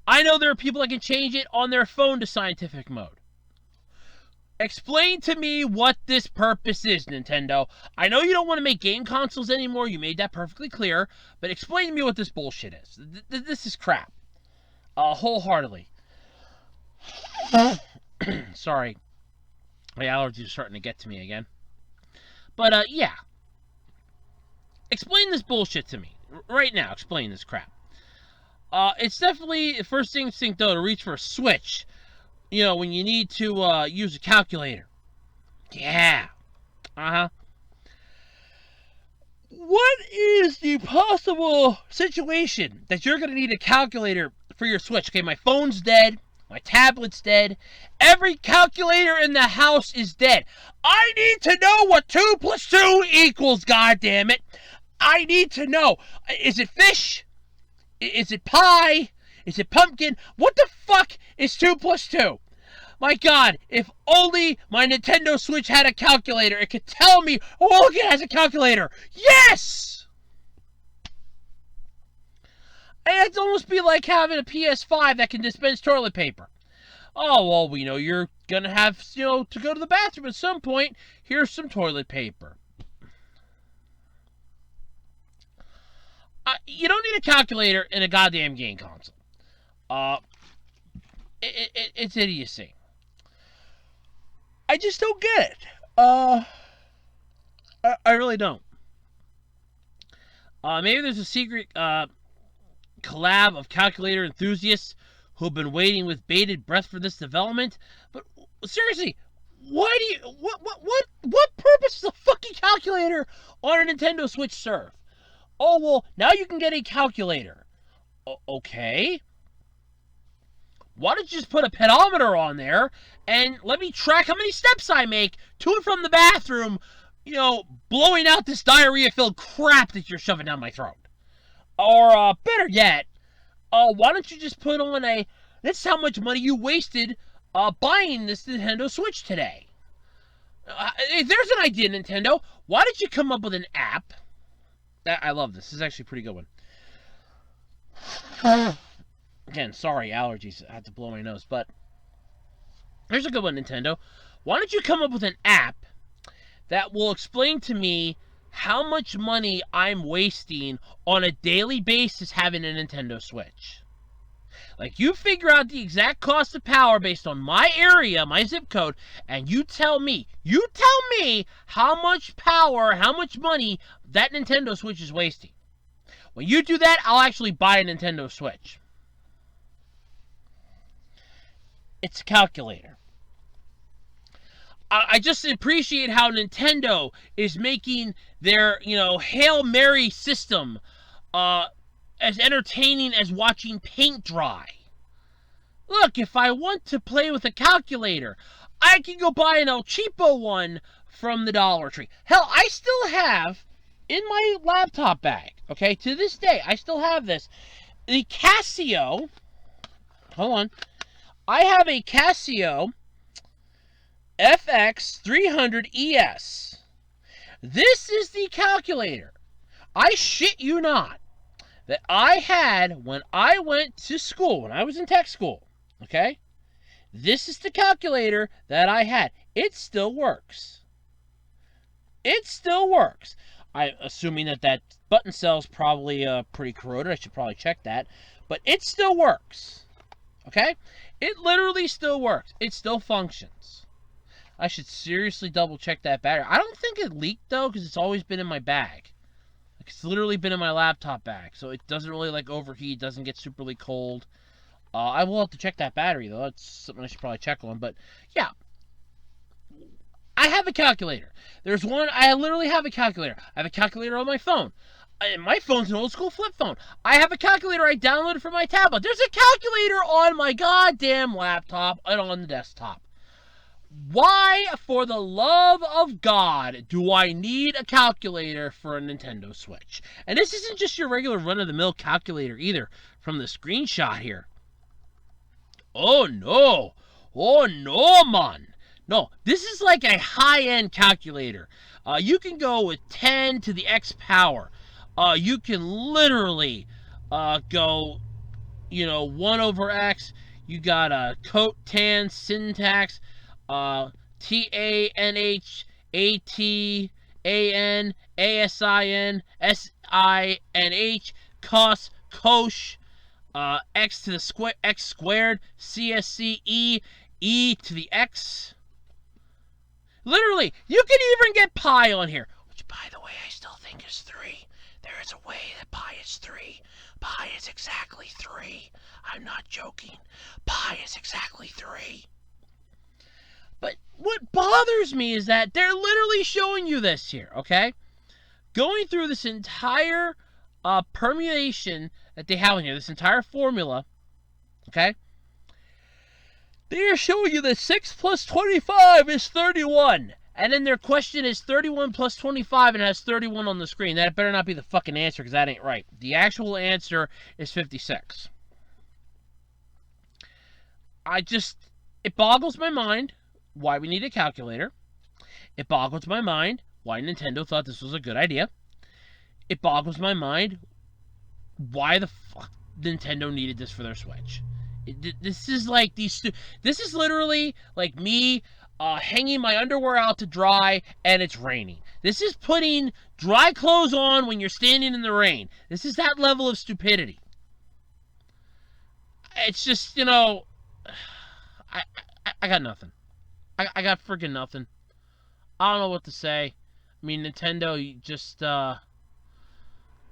I know there are people that can change it on their phone to scientific mode. Explain to me what this purpose is, Nintendo. I know you don't want to make game consoles anymore. You made that perfectly clear. But explain to me what this bullshit is. This is crap. Wholeheartedly. Sorry. My allergies are starting to get to me again. But, yeah. Explain this bullshit to me. Right now, explain this crap. It's definitely, the first instinct, though, to reach for a Switch. When you need to use a calculator. Yeah. Uh-huh. What is the possible situation that you're going to need a calculator for your Switch? Okay, my phone's dead. My tablet's dead. Every calculator in the house is dead. I need to know what 2 + 2 equals, goddammit. I need to know. Is it fish? Is it pie? Is it pumpkin? What the fuck is 2 + 2? My god, if only my Nintendo Switch had a calculator, it could tell me, oh, look, it has a calculator. Yes! It'd almost be like having a PS5 that can dispense toilet paper. Oh, well, we know you're going to have, to go to the bathroom at some point. Here's some toilet paper. You don't need a calculator in a goddamn game console. It's idiocy. I just don't get it. I really don't. Maybe there's a secret collab of calculator enthusiasts who have been waiting with bated breath for this development. But seriously, why do you what purpose does a fucking calculator on a Nintendo Switch serve? Oh, well, now you can get a calculator. Okay. Why don't you just put a pedometer on there and let me track how many steps I make to and from the bathroom, blowing out this diarrhea-filled crap that you're shoving down my throat? Or, better yet, why don't you just put on this is how much money you wasted buying this Nintendo Switch today. If there's an idea, Nintendo, why don't you come up with an app? I love this. This is actually a pretty good one. Again, sorry, allergies. I had to blow my nose. But here's a good one, Nintendo. Why don't you come up with an app that will explain to me how much money I'm wasting on a daily basis having a Nintendo Switch? Like, you figure out the exact cost of power based on my area, my zip code, and you tell me how much power, how much money that Nintendo Switch is wasting. When you do that, I'll actually buy a Nintendo Switch. It's a calculator. I just appreciate how Nintendo is making their, Hail Mary system as entertaining as watching paint dry. Look, if I want to play with a calculator, I can go buy an El Cheapo one from the Dollar Tree. Hell, I still have in my laptop bag, okay, to this day, I still have this, the Casio, hold on, I have a Casio FX300ES. This is the calculator, I shit you not, that I had when I went to school, when I was in tech school, okay? This is the calculator that I had. It still works. It still works. I'm assuming that button cell's probably pretty corroded. I should probably check that. But it still works. Okay? It literally still works. It still functions. I should seriously double check that battery. I don't think it leaked, though, because it's always been in my bag. Like, it's literally been in my laptop bag. So it doesn't really, overheat. Doesn't get superly cold. I will have to check that battery, though. That's something I should probably check on. But, yeah. I have a calculator. There's one, I literally have a calculator. I have a calculator on my phone. My phone's an old school flip phone. I have a calculator I downloaded from my tablet. There's a calculator on my goddamn laptop and on the desktop. Why, for the love of God, do I need a calculator for a Nintendo Switch? And this isn't just your regular run-of-the-mill calculator either, from the screenshot here. Oh no! Oh no, man! No, this is like a high-end calculator. You can go with 10 to the X power. You can literally go, 1 over X. You got a Coat Tan syntax, TANHATAN, ASIN, SINH, COS, COSH, X to the square, X squared, CSCE, E to the X. Literally, you can even get pi on here, which, by the way, I still think is 3. There is a way that pi is 3. Pi is exactly 3. I'm not joking. Pi is exactly 3. But what bothers me is that they're literally showing you this here, okay? Going through this entire permutation that they have in here, this entire formula, okay? They are showing you that 6 plus 25 is 31. And then their question is 31 plus 25 and it has 31 on the screen. That better not be the fucking answer because that ain't right. The actual answer is 56. It boggles my mind why we need a calculator. It boggles my mind why Nintendo thought this was a good idea. It boggles my mind why the fuck Nintendo needed this for their Switch. This is like this is literally like me hanging my underwear out to dry and it's raining. This is putting dry clothes on when you're standing in the rain. This is that level of stupidity. It's just, I got nothing. I got friggin' nothing. I don't know what to say. I mean, Nintendo, you just, I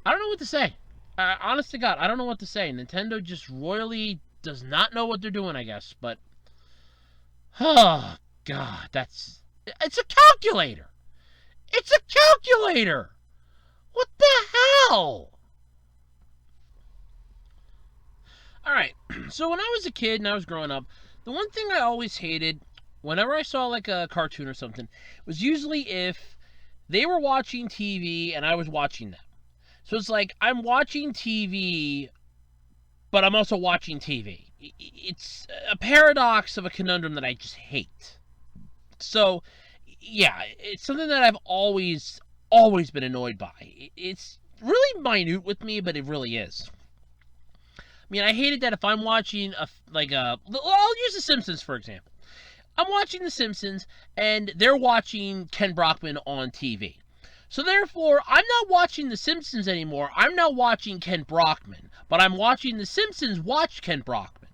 don't know what to say. Honest to God, I don't know what to say. Nintendo just royally does not know what they're doing, I guess, but, oh, God, it's a calculator. It's a calculator. What the hell? All right, so when I was a kid and I was growing up, the one thing I always hated whenever I saw like a cartoon or something was usually if they were watching TV and I was watching them. So it's like I'm watching TV, but I'm also watching TV. It's a paradox of a conundrum that I just hate. So, yeah, it's something that I've always been annoyed by. It's really minute with me, but it really is. mean, I hated that if I'm watching I'll use The Simpsons for example. I'm watching The Simpsons, and they're watching Ken Brockman on TV. So therefore, I'm not watching The Simpsons anymore. I'm not watching Ken Brockman, but I'm watching The Simpsons watch Ken Brockman.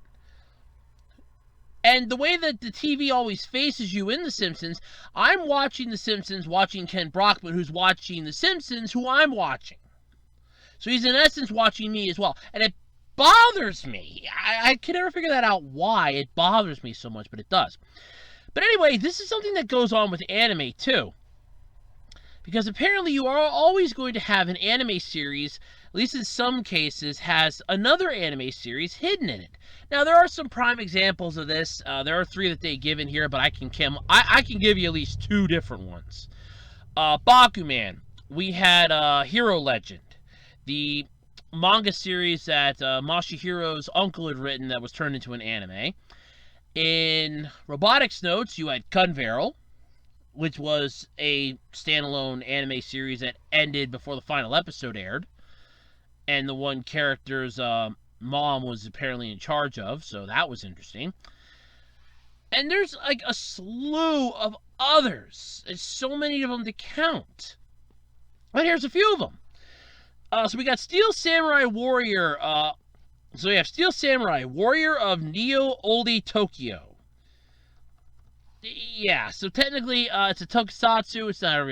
And the way that the TV always faces you in The Simpsons, I'm watching The Simpsons watching Ken Brockman, who's watching The Simpsons, who I'm watching. So he's in essence watching me as well. And it bothers me. I can never figure that out why it bothers me so much, but it does. But anyway, this is something that goes on with anime too. Because apparently you are always going to have an anime series, at least in some cases, has another anime series hidden in it. Now, there are some prime examples of this. There are 3 that they give in here, but I can give you at least 2 different ones. Bakuman. We had Hero Legend, the manga series that Mashihiro's uncle had written that was turned into an anime. In Robotics Notes, you had Gunbarrel, which was a standalone anime series that ended before the final episode aired. And the one character's mom was apparently in charge of, so that was interesting. And there's like a slew of others. There's so many of them to count. But here's a few of them. So we got Steel Samurai Warrior. So we have Steel Samurai, Warrior of Neo Oldie Tokyo. Yeah, so technically it's a tokusatsu. It's not a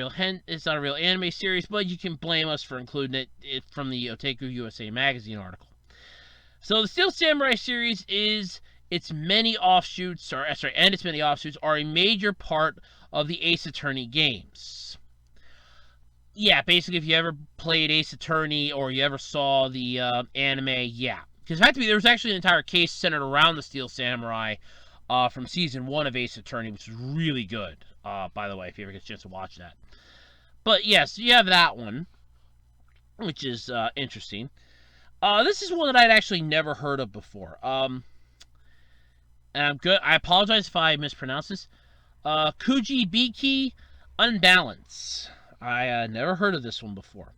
real anime series, but you can blame us for including it from the Otaku USA magazine article. So the Steel Samurai series and its many offshoots are a major part of the Ace Attorney games. Yeah, basically, if you ever played Ace Attorney or you ever saw the anime, yeah. Because there was actually an entire case centered around the Steel Samurai from Season 1 of Ace Attorney, which was really good, by the way, if you ever get a chance to watch that. But, yes, you have that one, which is interesting. This is one that I'd actually never heard of before. And I'm good. I apologize if I mispronounce this. Kujibiki Unbalance. I never heard of this one before.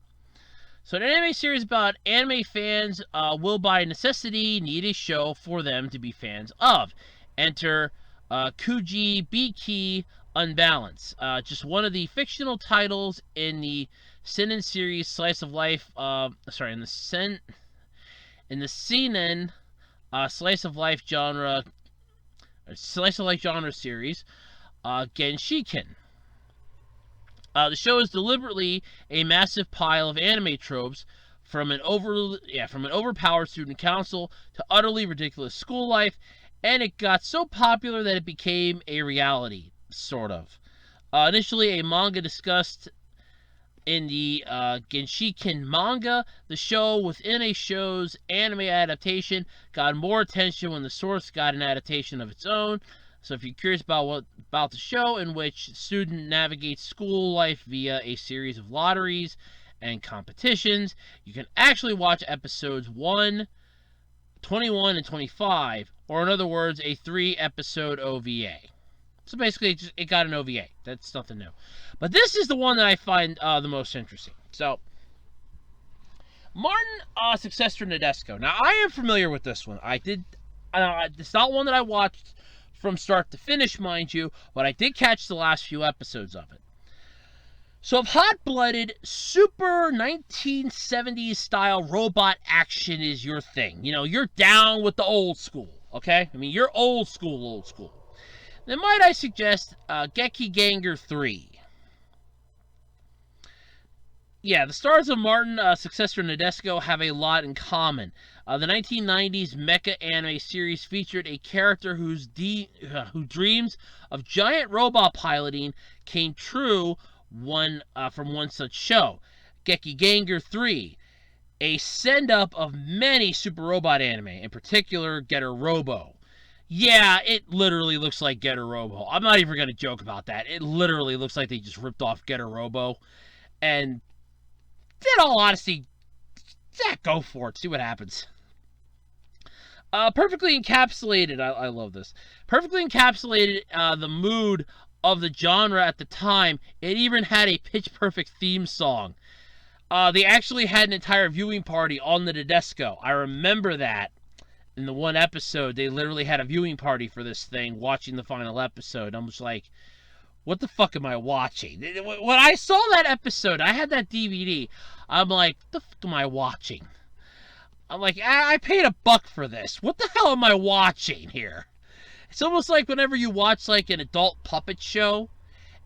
So an anime series about anime fans will by necessity need a show for them to be fans of. Enter Kujibiki Unbalance. Just one of the fictional titles in the seinen series slice of life. In the seinen slice of life genre series, Genshiken. The show is deliberately a massive pile of anime tropes, from an overpowered student council to utterly ridiculous school life, and it got so popular that it became a reality, sort of. Initially a manga discussed in the Genshiken manga, the show within a show's anime adaptation got more attention when the source got an adaptation of its own. So if you're curious about the show, in which student navigates school life via a series of lotteries and competitions, you can actually watch episodes 1, 21, and 25, or in other words, a 3-episode OVA. So basically, it got an OVA. That's nothing new. But this is the one that I find the most interesting. So, Martin Successor Nadesco. Now, I am familiar with this one. It's not one that I watched from start to finish, mind you, but I did catch the last few episodes of it. So if hot-blooded, super 1970s style robot action is your thing, you're down with the old school, okay? I mean, you're old school, then might I suggest Gekiganger 3. Yeah, the stars of Martin Successor Nadesco have a lot in common. The 1990s mecha anime series featured a character who dreams of giant robot piloting came true from one such show. Gekiganger 3, a send-up of many super robot anime, in particular Getter Robo. Yeah, it literally looks like Getter Robo. I'm not even going to joke about that. It literally looks like they just ripped off Getter Robo. And in all honesty, go for it. See what happens. Perfectly encapsulated, I love this. Perfectly encapsulated the mood of the genre at the time. It even had a Pitch Perfect theme song. They actually had an entire viewing party on the Nadesco. I remember that. in the one episode, they literally had a viewing party for this thing, watching the final episode. I'm just like, what the fuck am I watching? When I saw that episode, I had that DVD. I'm like, what the fuck am I watching? I'm like, I paid $1 for this. What the hell am I watching here? It's almost like whenever you watch like an adult puppet show,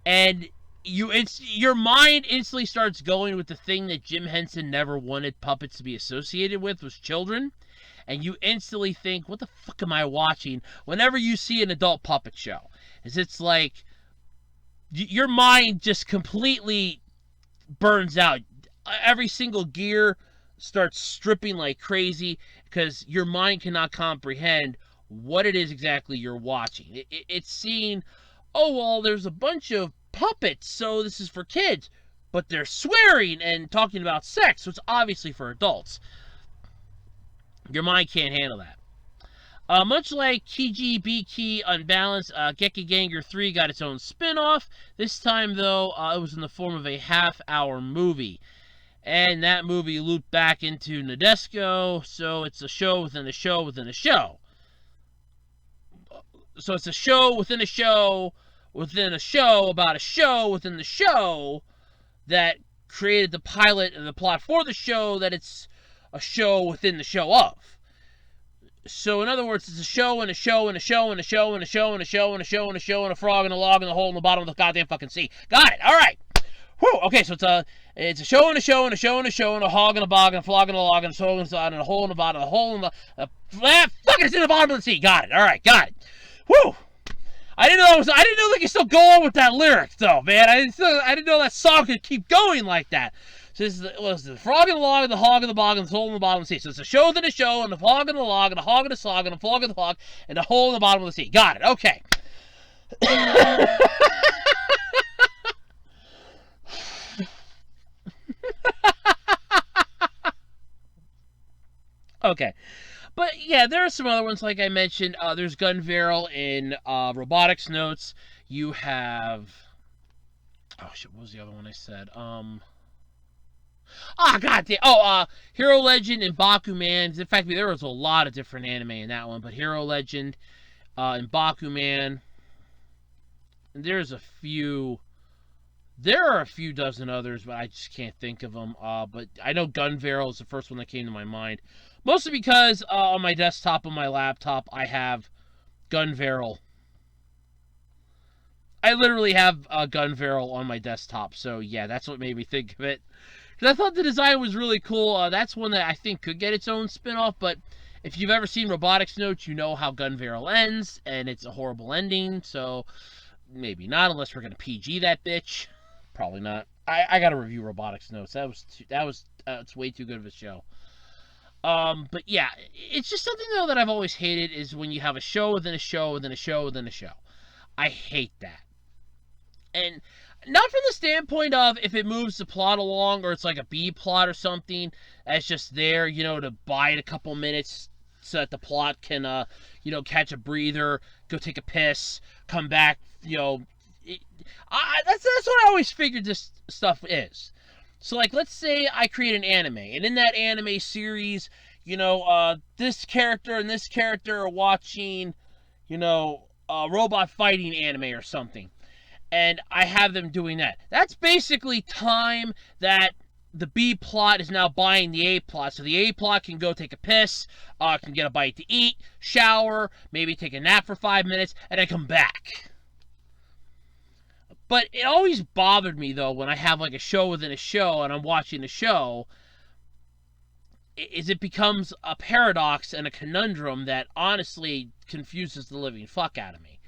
and your mind instantly starts going with the thing that Jim Henson never wanted puppets to be associated with, was children. And you instantly think, what the fuck am I watching? Whenever you see an adult puppet show, it's like your mind just completely burns out. Every single gear starts stripping like crazy because your mind cannot comprehend what it is exactly you're watching. It's seeing, oh, well, there's a bunch of puppets, so this is for kids. But they're swearing and talking about sex, so it's obviously for adults. Your mind can't handle that. Much like Kiji Biki Unbalanced, Gekiganger 3 got its own spin-off. This time, though, it was in the form of a half-hour movie. And that movie looped back into Nadesco, so it's a show within a show within a show. So it's a show within a show within a show about a show within the show that created the pilot and the plot for the show that it's a show within the show of. So in other words, it's a show and a show and a show and a show and a show and a show and a show and a show and a frog and a log and a hole in the bottom of the goddamn fucking sea. Got it. All right. Whew. Okay, so it's a show and a show and a show and a show and a hog and a bog and a flog and a log and a soul and a hole in the bottom, a hole in the fucking it's in the bottom of the sea. Got it. All right, got it. Whew. I didn't know they could still go on with that lyric though, man. I didn't know that song could keep going like that. So this was the frog and the log and the hog and the bog and the hole in the bottom of the sea. So it's a show within a show and a hog and a log and a hog and a slog and a flog and the hog and a hole in the bottom of the sea. Got it. Okay. Okay. But yeah, there are some other ones like I mentioned. There's Gunvarel in Robotics Notes. You have... Oh shit, what was the other one I said? Goddamn. Hero Legend and Bakuman. In fact, there was a lot of different anime in that one, but Hero Legend and Bakuman. And there are a few dozen others, but I just can't think of them. But I know Gunvarel is the first one that came to my mind. Mostly because on my desktop, on my laptop, I have Gunvarel. I literally have Gunvarel on my desktop, so yeah, that's what made me think of it. Because I thought the design was really cool. That's one that I think could get its own spin-off, but if you've ever seen Robotics Notes, you know how Gunvarel ends, and it's a horrible ending, so maybe not, unless we're going to PG that bitch. Probably not. I got to review Robotics Notes. It's way too good of a show. But yeah, it's just something though that I've always hated is when you have a show within a show within a show within a show. I hate that. And not from the standpoint of if it moves the plot along or it's like a B plot or something that's just there, to buy it a couple minutes so that the plot can, catch a breather, go take a piss, come back, that's what I always figured this stuff is. So, like, let's say I create an anime, and in that anime series, this character and this character are watching, a robot fighting anime or something. And I have them doing that. That's basically time that the B plot is now buying the A plot. So the A plot can go take a piss, can get a bite to eat, shower, maybe take a nap for 5 minutes, and then come back. But it always bothered me, though, when I have, like, a show within a show and I'm watching a show, is it becomes a paradox and a conundrum that honestly confuses the living fuck out of me.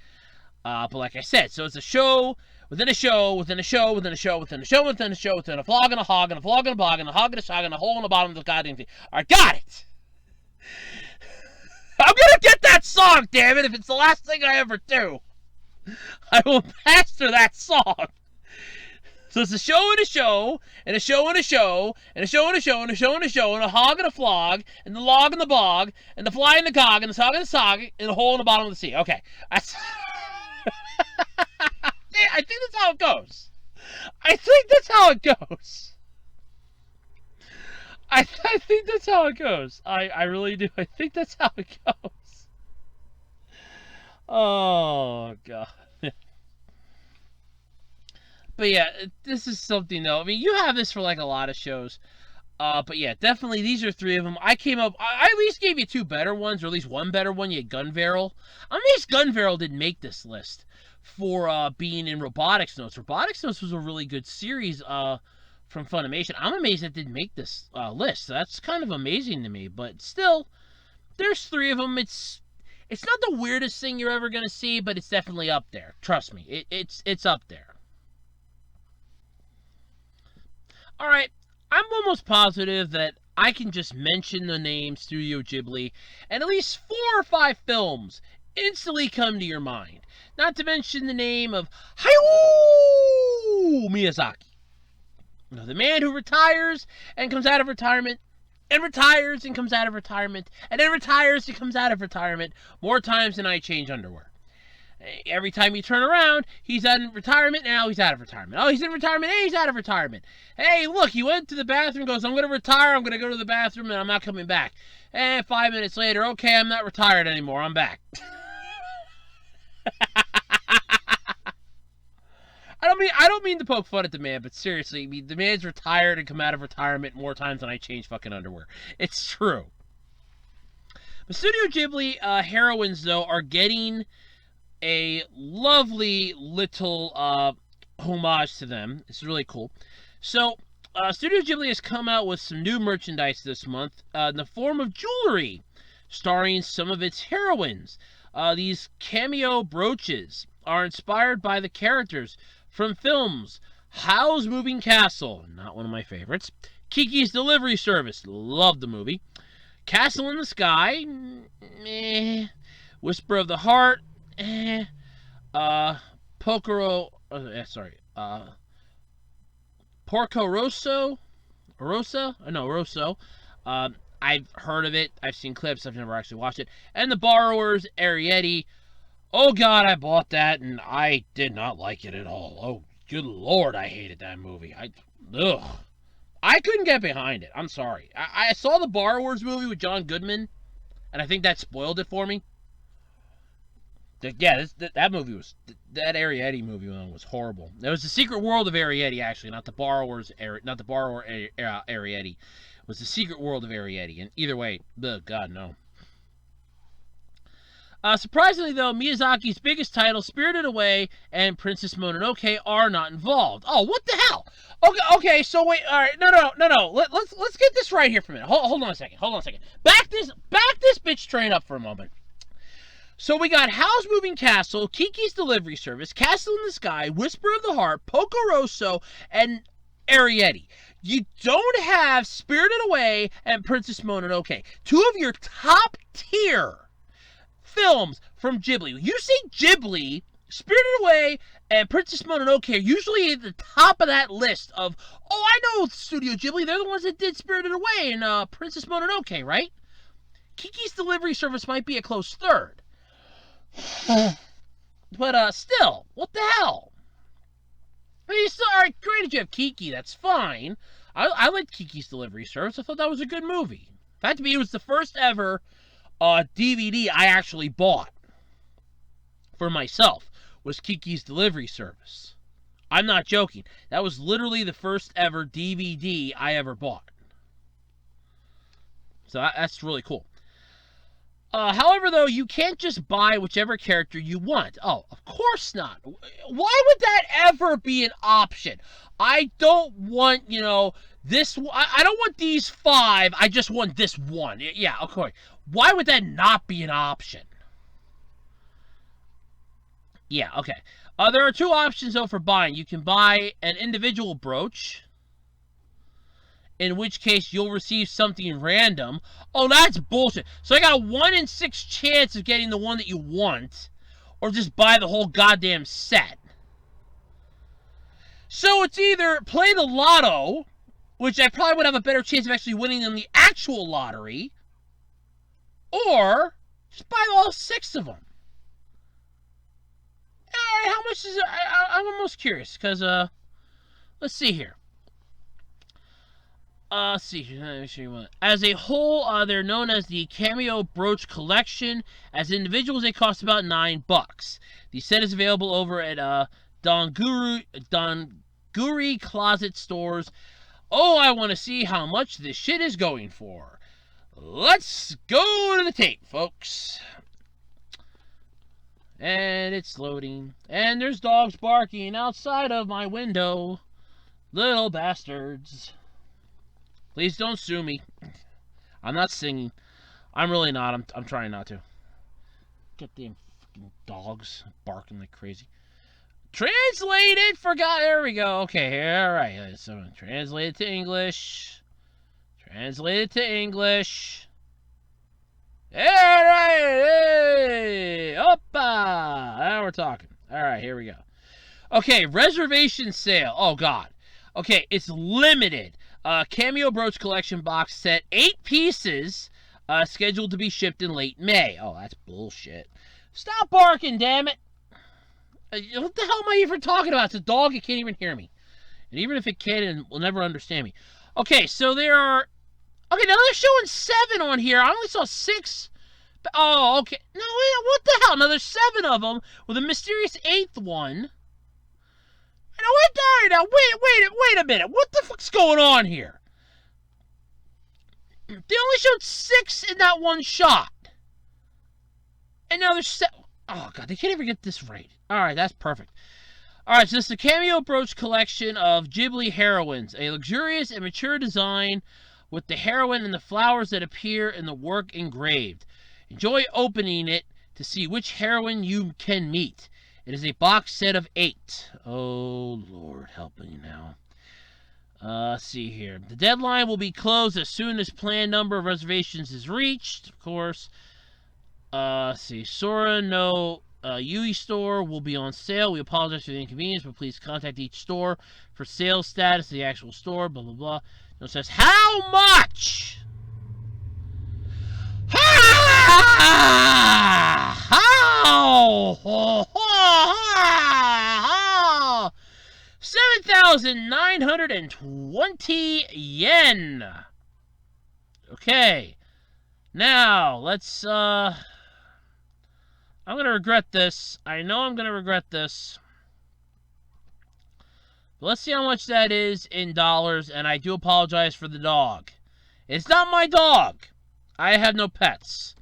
But like I said, so it's a show within a show within a show within a show within a show within a show within a flog and a hog and a flog and a bog and a hog and a shog and a hole in the bottom of the goddamn thing. I got it! I'm gonna get that song, damn it, if it's the last thing I ever do. I will master that song. So it's a show and a show, and a show and a show, and a show and a show, and a show and a show, and a hog and a flog, and the log and the bog, and the fly and the cog, and the sog and the sog, and the hole in the bottom of the sea. Okay. That's... I think that's how it goes. I think that's how it goes. I really do. I think that's how it goes. Oh, God. But yeah, this is something, though. I mean, you have this for, like, a lot of shows. But yeah, definitely, these are three of them. I at least gave you two better ones, or at least one better one. You had Gunbarrel. I'm amazed Gunbarrel didn't make this list for being in Robotics Notes. Robotics Notes was a really good series from Funimation. I'm amazed it didn't make this list. So that's kind of amazing to me. But still, there's three of them. It's not the weirdest thing you're ever going to see, but it's definitely up there. Trust me, it's up there. All right, I'm almost positive that I can just mention the name Studio Ghibli, and at least 4 or 5 films instantly come to your mind. Not to mention the name of Hayao Miyazaki. You know, the man who retires and comes out of retirement, and retires and comes out of retirement, and then retires and comes out of retirement more times than I change underwear. Every time you turn around, he's in retirement, now he's out of retirement. Oh, he's in retirement, hey, he's out of retirement. Hey, look, he went to the bathroom, goes, I'm going to retire, I'm going to go to the bathroom, and I'm not coming back. And 5 minutes later, okay, I'm not retired anymore, I'm back. I don't mean to poke fun at the man, but seriously, I mean, the man's retired and come out of retirement more times than I change fucking underwear. It's true. The Studio Ghibli heroines, though, are getting a lovely little homage to them. It's really cool. So, Studio Ghibli has come out with some new merchandise this month in the form of jewelry, starring some of its heroines. These cameo brooches are inspired by the characters from films Howl's Moving Castle, not one of my favorites, Kiki's Delivery Service, love the movie, Castle in the Sky, meh, Whisper of the Heart, Porco Rosso, Rosso. I've heard of it. I've seen clips. I've never actually watched it. And The Borrowers, Arrietty. Oh God, I bought that and I did not like it at all. Oh, good Lord, I hated that movie. I couldn't get behind it. I'm sorry. I saw the Borrowers movie with John Goodman, and I think that spoiled it for me. Yeah, that movie was, that Arrietty movie was horrible. It was The Secret World of Arrietty, actually, not the Borrower Arrietty. It was The Secret World of Arrietty, and either way, God, no. Surprisingly, though, Miyazaki's biggest titles, Spirited Away and Princess Mononoke, are not involved. Oh, what the hell? Okay. So wait. All right. No. Let's get this right here for a minute. Hold on a second. Back this bitch train up for a moment. So we got Howl's Moving Castle, Kiki's Delivery Service, Castle in the Sky, Whisper of the Heart, Porco Rosso, and Arrietty. You don't have Spirited Away and Princess Mononoke, two of your top tier films from Ghibli. You say Ghibli, Spirited Away, and Princess Mononoke are usually at the top of that list of, oh, I know Studio Ghibli, they're the ones that did Spirited Away and Princess Mononoke, right? Kiki's Delivery Service might be a close third. But still, what the hell? I mean, still, alright, great, you have Kiki, that's fine. I liked Kiki's Delivery Service. I thought that was a good movie. In fact, to me, it was the first ever DVD I actually bought for myself, was Kiki's Delivery Service. I'm not joking. That was literally the first ever DVD I ever bought. So that's really cool. However, though, you can't just buy whichever character you want. Oh, of course not. Why would that ever be an option? I don't want, this. I don't want these 5. I just want this one. Yeah, okay. Why would that not be an option? Yeah, okay. There are 2 options, though, for buying. You can buy an individual brooch, in which case you'll receive something random. Oh, that's bullshit. So I got a 1 in 6 chance of getting the one that you want, or just buy the whole goddamn set. So it's either play the lotto, which I probably would have a better chance of actually winning than the actual lottery, or just buy all 6 of them. Alright, how much is it? I'm almost curious, because, let's see here. Let's see. As a whole, they're known as the Cameo Brooch Collection. As individuals, they cost about $9. The set is available over at Donguri Closet Stores. Oh, I want to see how much this shit is going for. Let's go to the tape, folks. And it's loading. And there's dogs barking outside of my window. Little bastards. Please don't sue me. I'm not singing. I'm really not. I'm trying not to. Goddamn fucking dogs barking like crazy. Translated. Forgot. There we go. Okay. All right. So translated to English. Translated to English. All right. Hey. Oppa. Now we're talking. All right. Here we go. Okay. Reservation sale. Oh, God. Okay. It's limited. Cameo Brooch Collection box set. 8 pieces. Scheduled to be shipped in late May. Oh, that's bullshit. Stop barking, damn it. What the hell am I even talking about? It's a dog. It can't even hear me. And even if it can, it will never understand me. Okay, so there are... Okay, now they're showing 7 on here. I only saw 6. Oh, okay. No, what the hell? Now there's 7 of them with a mysterious 8th one. Now, wait a minute. What the fuck's going on here? They only showed 6 in that one shot. And now there's 7. Oh, God, they can't even get this right. All right, that's perfect. All right, so this is the Cameo Brooch Collection of Ghibli Heroines, a luxurious and mature design with the heroine and the flowers that appear in the work engraved. Enjoy opening it to see which heroine you can meet. It is a box set of 8. Oh, Lord, help me now. Let's see here. The deadline will be closed as soon as planned number of reservations is reached, of course. Let's see. Sora no Yui store will be on sale. We apologize for the inconvenience, but please contact each store for sales status of the actual store, blah, blah, blah. It says, how much? How? 7,920 yen. Okay. Now, let's, I'm going to regret this. I know I'm going to regret this. But let's see how much that is in dollars, and I do apologize for the dog. It's not my dog. I have no pets.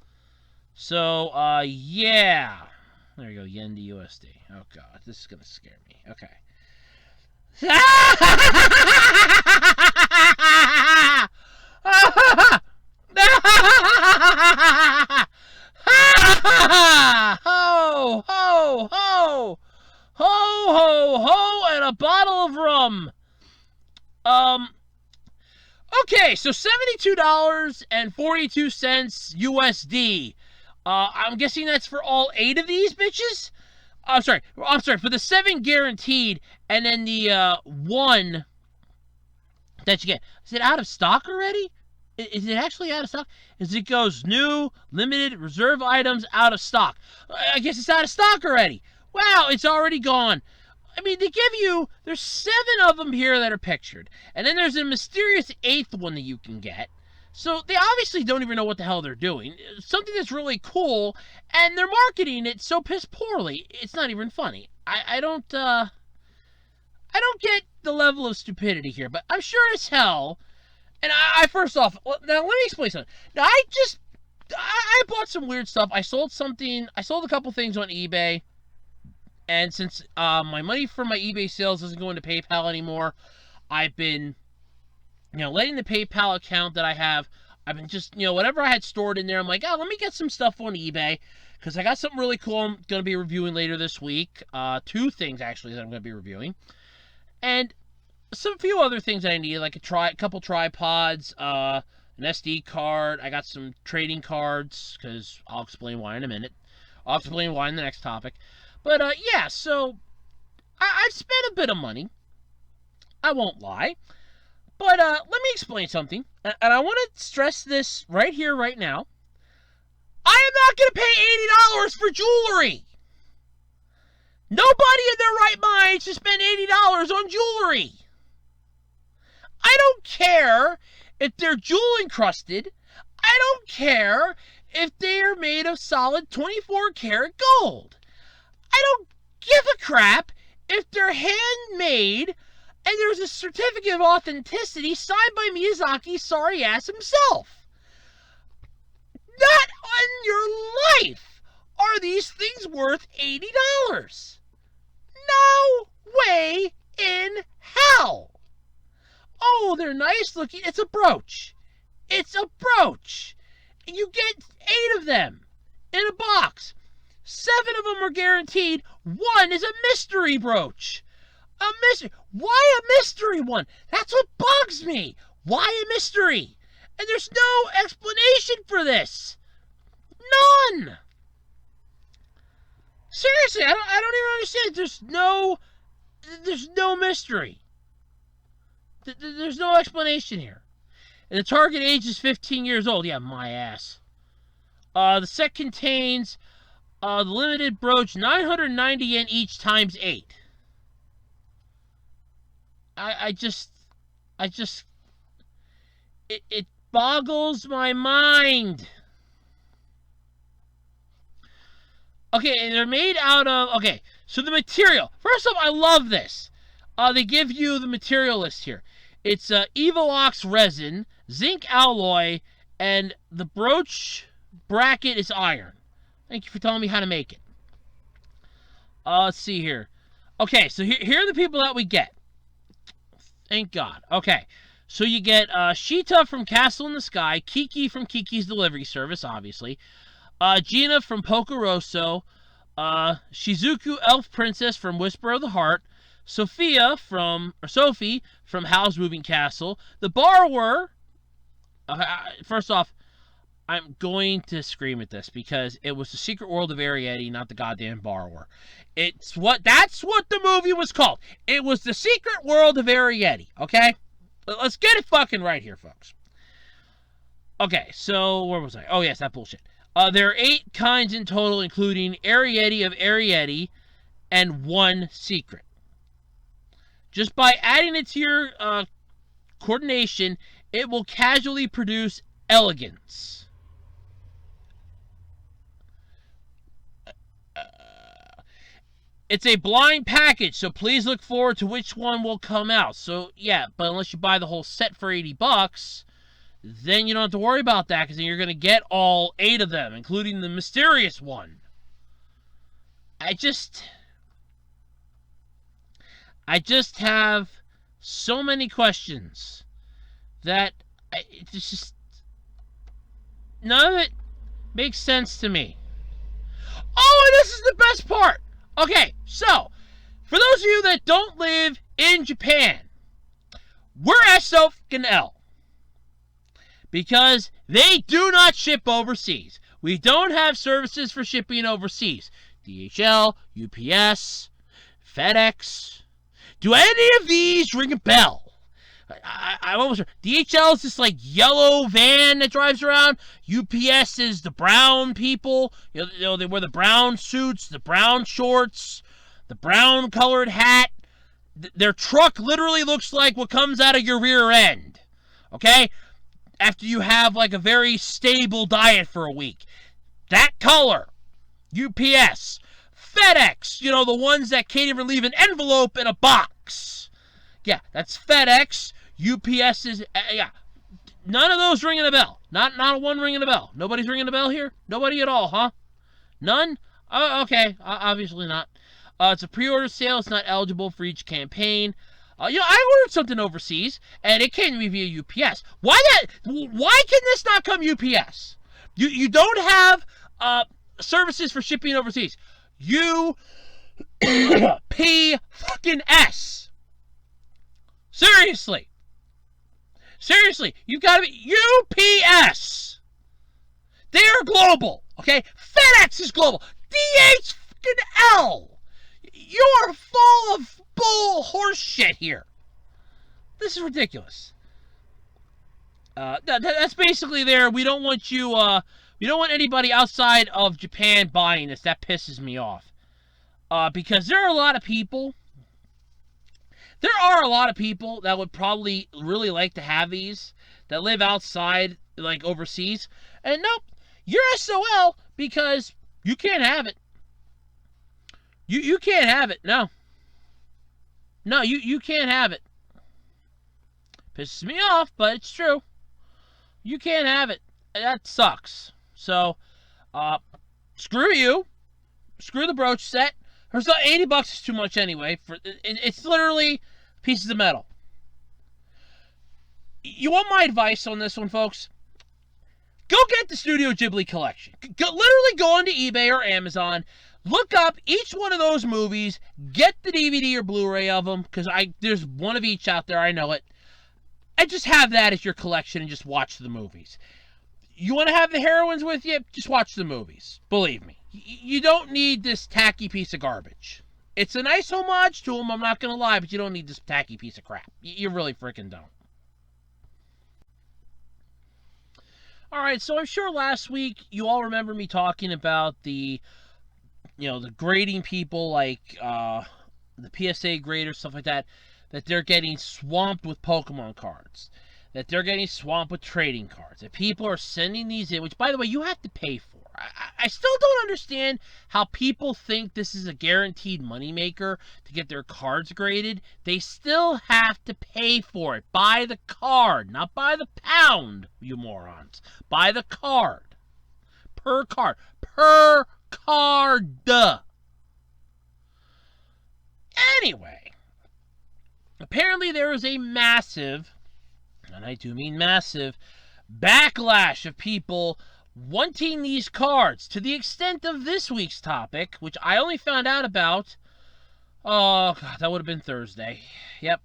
So, yeah. There you go, yen to USD. Oh, God, this is going to scare me. Okay. Ho, ho, ho! Ho, ho, ho, and a bottle of rum. Okay, so $72.42 USD. I'm guessing that's for all 8 of these bitches? I'm sorry, for the 7 guaranteed, and then the 1 that you get. Is it out of stock already? Is it actually out of stock? As it goes, new, limited, reserve items out of stock. I guess it's out of stock already. Wow, it's already gone. I mean, they give you, there's 7 of them here that are pictured. And then there's a mysterious 8th one that you can get. So they obviously don't even know what the hell they're doing. Something that's really cool, and they're marketing it so piss poorly, it's not even funny. I don't get the level of stupidity here, but I'm sure as hell, and I first off, now let me explain something. Now I bought some weird stuff. I sold a couple things on eBay. And since my money from my eBay sales isn't going to PayPal anymore, I've been, letting the PayPal account that I have, I've been just, whatever I had stored in there, I'm like, oh, let me get some stuff on eBay, because I got something really cool I'm going to be reviewing later this week. 2 things, actually, that I'm going to be reviewing. And some few other things that I needed, like a couple tripods, an SD card. I got some trading cards, because I'll explain why in a minute. I'll explain why in the next topic. But, yeah, so I've spent a bit of money. I won't lie. But let me explain something. And I want to stress this right here, right now. I am not going to pay $80 for jewelry. Nobody in their right mind should spend $80 on jewelry. I don't care if they're jewel encrusted. I don't care if they're made of solid 24 karat gold. I don't give a crap if they're handmade and there's a certificate of authenticity signed by Miyazaki's sorry ass himself. Not on your life are these things worth $80. No way in hell. Oh, they're nice looking. It's a brooch. It's a brooch. You get 8 of them in a box. 7 of them are guaranteed. 1 is a mystery brooch. A mystery. Why a mystery one? That's what bugs me. Why a mystery? And there's no explanation for this. None. Seriously, I don't even understand. There's no mystery. There's no explanation here. And the target age is 15 years old. Yeah, my ass. The set contains the limited brooch, 990 yen each times 8. It boggles my mind. Okay, and they're made out of, okay, so the material. First off, I love this. They give you the material list here. It's Evolox resin, zinc alloy, and the brooch bracket is iron. Thank you for telling me how to make it. Let's see here. Okay, so here are the people that we get. Thank God. Okay, so you get Sheeta from Castle in the Sky, Kiki from Kiki's Delivery Service, obviously, Gina from Pocoroso, Shizuku Elf Princess from Whisper of the Heart, Sophie from Howl's Moving Castle, the borrower. First off, I'm going to scream at this because it was the Secret World of Arrietty, not the goddamn borrower. That's what the movie was called. It was the Secret World of Arrietty. Okay, let's get it fucking right here, folks. Okay, so where was I? Oh yes, that bullshit. There are 8 kinds in total, including Arrietty of Arrietty and 1 secret. Just by adding it to your coordination, it will casually produce elegance. It's a blind package, so please look forward to which one will come out. So, yeah, but unless you buy the whole set for $80, then you don't have to worry about that, because then you're going to get all 8 of them, including the mysterious one. I just have so many questions that it's just none of it makes sense to me. Oh, and this is the best part. Okay, so for those of you that don't live in Japan, we're SOL, because they do not ship overseas. We don't have services for shipping overseas. DHL, UPS, FedEx. Do any of these ring a bell? I almost DHL is this like yellow van that drives around. UPS is the brown people. You know, they wear the brown suits, the brown shorts, the brown colored hat. Their truck literally looks like what comes out of your rear end. Okay? After you have like a very stable diet for a week. That color. UPS. FedEx. You know, the ones that can't even leave an envelope in a box. Yeah, that's FedEx. UPS is, yeah. None of those ringing a bell. Not a one ringing a bell. Nobody's ringing a bell here? Nobody at all, huh? None? Oh, okay. Obviously not. It's a pre-order sale. It's not eligible for each campaign. I ordered something overseas, and it came to me via UPS. Why can this not come UPS? You don't have services for shipping overseas. UPS. Seriously, you've got to be UPS. They're global, okay? FedEx is global. DHL. You are full of bull horse shit here. This is ridiculous. That's basically there. We don't want you. We don't want anybody outside of Japan buying this. That pisses me off. Because there are a lot of people There are a lot of people that would probably really like to have these that live outside, like overseas. And nope, you're SOL because you can't have it. You can't have it. No. No, you can't have it. Pisses me off, but it's true. You can't have it. That sucks. So, screw you. Screw the brooch set. There's not $80 is too much anyway. It's literally pieces of metal. You want my advice on this one, folks? Go get the Studio Ghibli collection. Literally go onto eBay or Amazon. Look up each one of those movies. Get the DVD or Blu-ray of them, because there's one of each out there. I know it. And just have that as your collection and just watch the movies. You want to have the heroines with you? Just watch the movies. Believe me. You don't need this tacky piece of garbage. It's a nice homage to them, I'm not going to lie, but you don't need this tacky piece of crap. You really freaking don't. Alright, so I'm sure last week you all remember me talking about the grading people, like the PSA graders, stuff like that they're getting swamped with Pokemon cards, that they're getting swamped with trading cards, that people are sending these in, which, by the way, you have to pay for. I still don't understand how people think this is a guaranteed moneymaker to get their cards graded. They still have to pay for it. Buy the card, not buy the pound, you morons. Buy the card. Per card. Per card. Anyway, apparently there is a massive, and I do mean massive, backlash of people wanting these cards to the extent of this week's topic, which I only found out about, oh god, that would have been Thursday. Yep.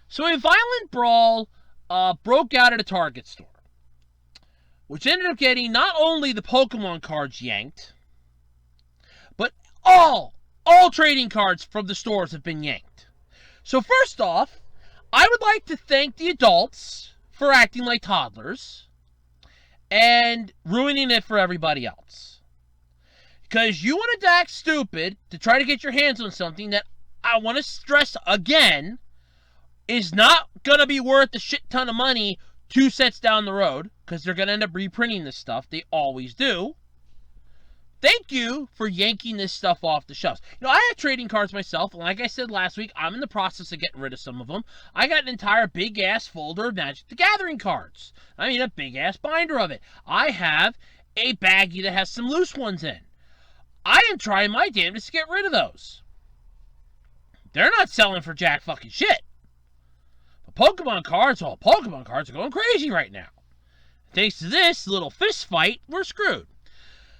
So a violent brawl broke out at a Target store, which ended up getting not only the Pokemon cards yanked, but all trading cards from the stores have been yanked. So first off, I would like to thank the adults for acting like toddlers and ruining it for everybody else. Because you want to act stupid to try to get your hands on something that, I want to stress again, is not going to be worth a shit ton of money 2 sets down the road, because they're going to end up reprinting this stuff. They always do. Thank you for yanking this stuff off the shelves. I have trading cards myself, and like I said last week, I'm in the process of getting rid of some of them. I got an entire big-ass folder of Magic the Gathering cards. I mean, a big-ass binder of it. I have a baggie that has some loose ones in. I am trying my damnedest to get rid of those. They're not selling for jack fucking shit. But Pokemon cards are going crazy right now. Thanks to this little fist fight, we're screwed.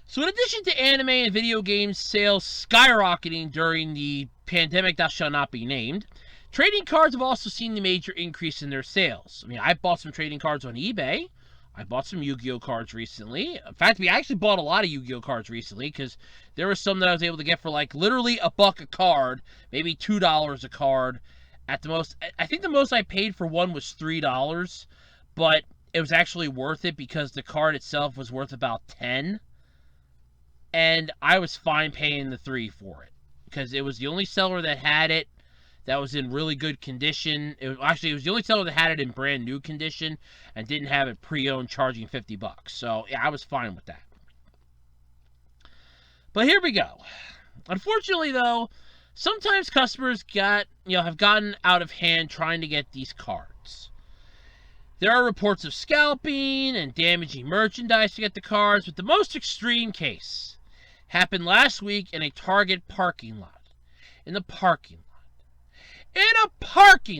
So in addition to anime and video game sales skyrocketing during the pandemic that shall not be named, trading cards have also seen a major increase in their sales. I mean, I bought some trading cards on eBay. I bought some Yu-Gi-Oh cards recently. In fact, I actually bought a lot of Yu-Gi-Oh cards recently because there were some that I was able to get for like literally $1 a card, maybe $2 a card at the most. I think the most I paid for one was $3, but it was actually worth it because the card itself was worth about $10. And I was fine paying the $3 for it because it was the only seller that had it that was in really good condition. It was the only seller that had it in brand new condition and didn't have it pre-owned charging $50. So yeah, I was fine with that. But here we go. Unfortunately, though, sometimes customers have gotten out of hand trying to get these cards. There are reports of scalping and damaging merchandise to get the cards, but the most extreme case happened last week in a Target parking lot. In a parking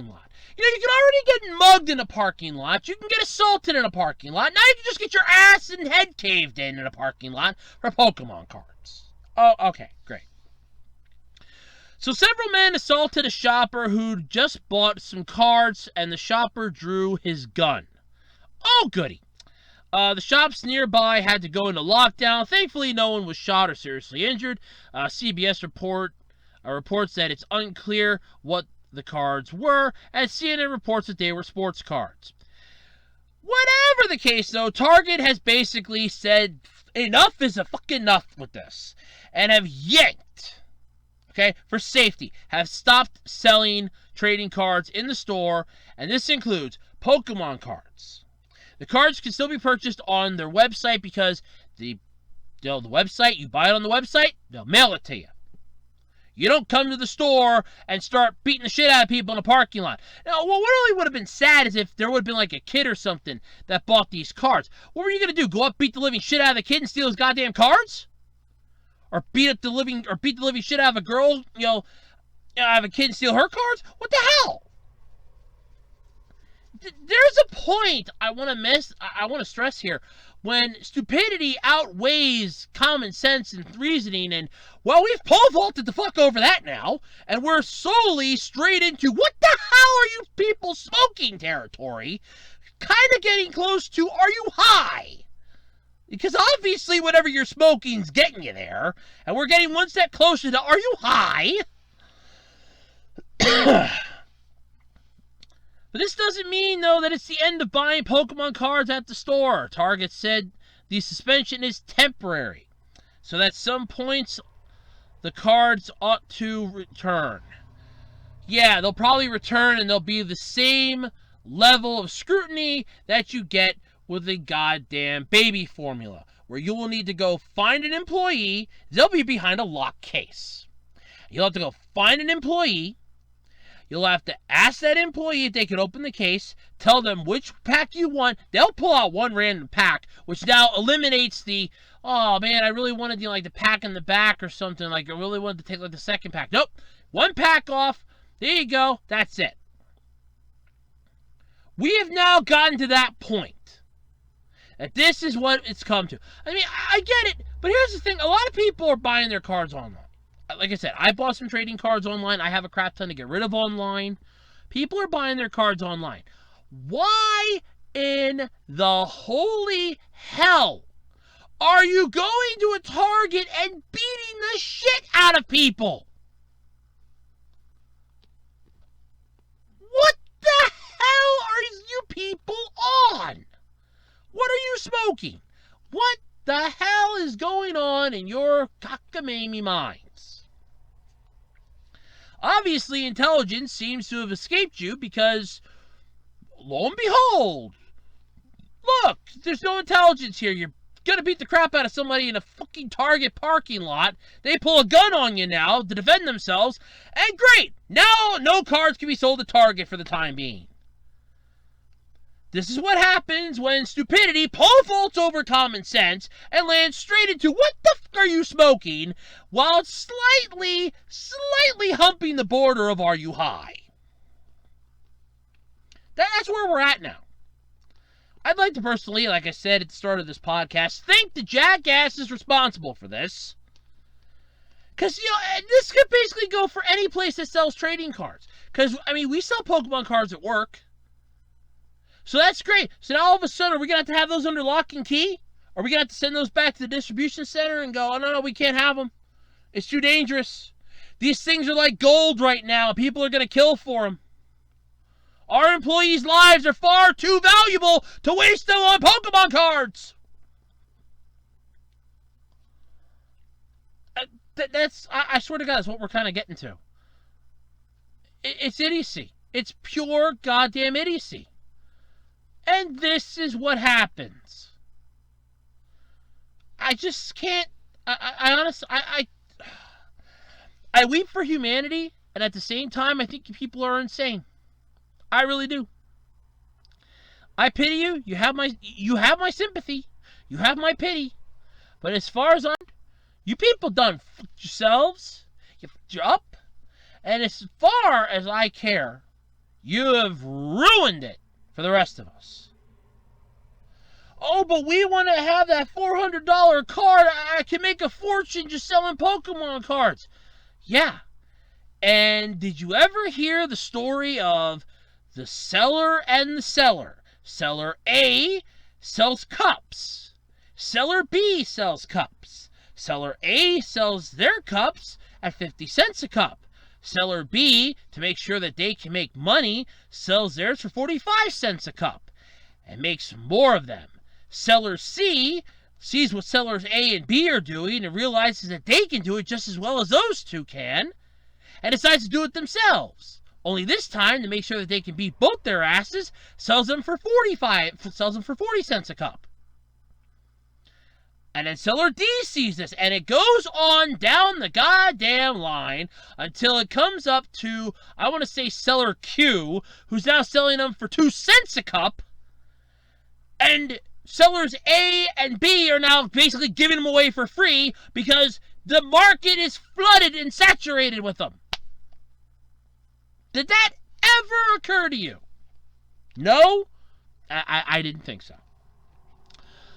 lot. You can already get mugged in a parking lot. You can get assaulted in a parking lot. Now you can just get your ass and head caved in a parking lot for Pokemon cards. Oh, okay, great. So several men assaulted a shopper who'd just bought some cards, and the shopper drew his gun. Oh, goody. The shops nearby had to go into lockdown. Thankfully, no one was shot or seriously injured. CBS reports that it's unclear what the cards were, and CNN reports that they were sports cards. Whatever the case, though, Target has basically said enough is a fucking enough with this, and have yanked okay, for safety, have stopped selling trading cards in the store, and this includes Pokemon cards. The cards can still be purchased on their website because the website, you buy it on the website, they'll mail it to you. You don't come to the store and start beating the shit out of people in a parking lot. Now, what really would have been sad is if there would have been like a kid or something that bought these cards. What were you going to do? Go up, beat the living shit out of the kid and steal his goddamn cards? Or beat the living shit out of a girl, have a kid and steal her cards? What the hell? There's a point I want to stress here. When stupidity outweighs common sense and reasoning, and, well, we've pole vaulted the fuck over that now, and we're solely straight into what the hell are you people smoking territory, kind of getting close to are you high? Because obviously whatever you're smoking's getting you there, and we're getting one step closer to are you high? But this doesn't mean, though, that it's the end of buying Pokemon cards at the store. Target said the suspension is temporary, so that some points the cards ought to return. Yeah, they'll probably return, and they'll be the same level of scrutiny that you get with the goddamn baby formula, where you will need to go find an employee. They'll be behind a locked case. You'll have to go find an employee. You'll have to ask that employee if they can open the case, tell them which pack you want. They'll pull out one random pack, which now eliminates the, oh man, I really wanted the pack in the back or something. I really wanted to take the second pack. Nope. One pack off. There you go. That's it. We have now gotten to that point. That this is what it's come to. I mean, I get it, but here's the thing. A lot of people are buying their cards online. Like I said, I bought some trading cards online. I have a crap ton to get rid of online. People are buying their cards online. Why in the holy hell are you going to a Target and beating the shit out of people? What the hell are you people on? What are you smoking? What the hell is going on in your cockamamie minds? Obviously, intelligence seems to have escaped you because, lo and behold, look, there's no intelligence here. You're going to beat the crap out of somebody in a fucking Target parking lot. They pull a gun on you now to defend themselves. And great, now no cards can be sold at Target for the time being. This is what happens when stupidity pole vaults over common sense and lands straight into what the fuck are you smoking while slightly humping the border of are you high. That's where we're at now. I'd like to personally, like I said at the start of this podcast, thank the jackasses responsible for this. Because, this could basically go for any place that sells trading cards. Because, we sell Pokemon cards at work. So that's great. So now all of a sudden, are we going to have those under lock and key? Are we going to have to send those back to the distribution center and go, oh, no, we can't have them. It's too dangerous. These things are like gold right now. People are going to kill for them. Our employees' lives are far too valuable to waste them on Pokemon cards. I swear to God, that's what we're kind of getting to. It's idiocy. It's pure goddamn idiocy. And this is what happens. I just can't. I honestly, I weep for humanity, and at the same time, I think people are insane. I really do. I pity you. You have my sympathy. You have my pity. But as far as you people done fucked yourselves. You fucked you up. And as far as I care, you have ruined it for the rest of us. Oh, but we want to have that $400 card. I can make a fortune just selling Pokemon cards. Yeah. And did you ever hear the story of the seller and the seller? Seller A sells cups. Seller B sells cups. Seller A sells their cups at 50 cents a cup. Seller B, to make sure that they can make money, sells theirs for 45 cents a cup and makes more of them. Seller C sees what sellers A and B are doing and realizes that they can do it just as well as those two can, and decides to do it themselves. Only this time, to make sure that they can beat both their asses, sells them for 40 cents a cup. And then seller D sees this, and it goes on down the goddamn line until it comes up to, I want to say, seller Q, who's now selling them for 2 cents a cup. And sellers A and B are now basically giving them away for free because the market is flooded and saturated with them. Did that ever occur to you? No? I didn't think so.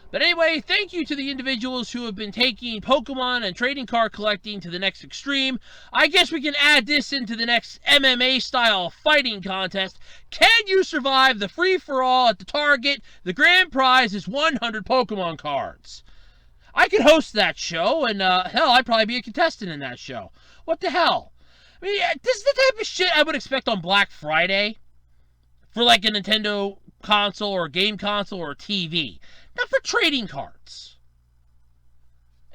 But anyway, thank you to the individuals who have been taking Pokemon and trading card collecting to the next extreme. I guess we can add this into the next MMA-style fighting contest. Can you survive the free-for-all at the Target? The grand prize is 100 Pokemon cards. I could host that show, and hell, I'd probably be a contestant in that show. What the hell? I mean, this is the type of shit I would expect on Black Friday for like a Nintendo console or a game console or a TV. Not for trading cards.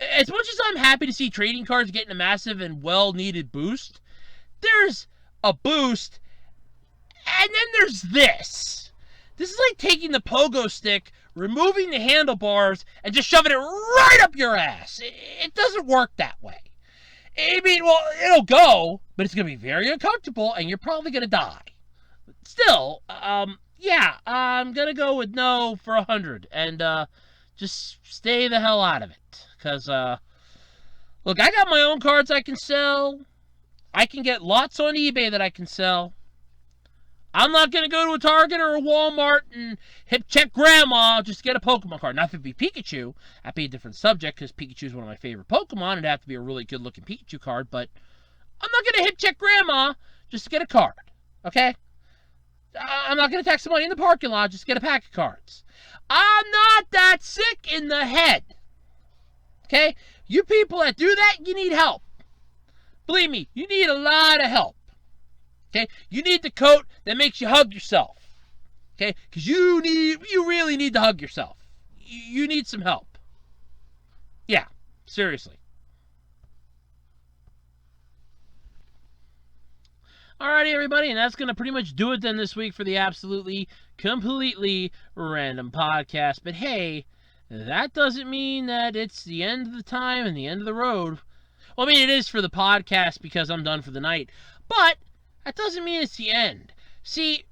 As much as I'm happy to see trading cards getting a massive and well-needed boost, there's a boost, and then there's this. This is like taking the pogo stick, removing the handlebars, and just shoving it right up your ass. It doesn't work that way. I mean, well, it'll go, but it's going to be very uncomfortable, and you're probably going to die. Still, yeah, I'm going to go with no for 100, and just stay the hell out of it. Because, look, I got my own cards I can sell. I can get lots on eBay that I can sell. I'm not going to go to a Target or a Walmart and hip-check grandma just to get a Pokemon card. Now, if it be Pikachu, that'd be a different subject, because Pikachu is one of my favorite Pokemon. It'd have to be a really good-looking Pikachu card, but I'm not going to hip-check grandma just to get a card, okay? I'm not going to tax the money in the parking lot just to get a pack of cards. I'm not that sick in the head, okay? You people that do that, you need help. Believe me, you need a lot of help. Okay, you need the coat that makes you hug yourself. Okay, because you really need to hug yourself. You need some help. Yeah, seriously. Alrighty, everybody, and that's going to pretty much do it then this week for the absolutely, completely random podcast. But hey, that doesn't mean that it's the end of the time and the end of the road. Well, I mean, it is for the podcast because I'm done for the night. But that doesn't mean it's the end. See,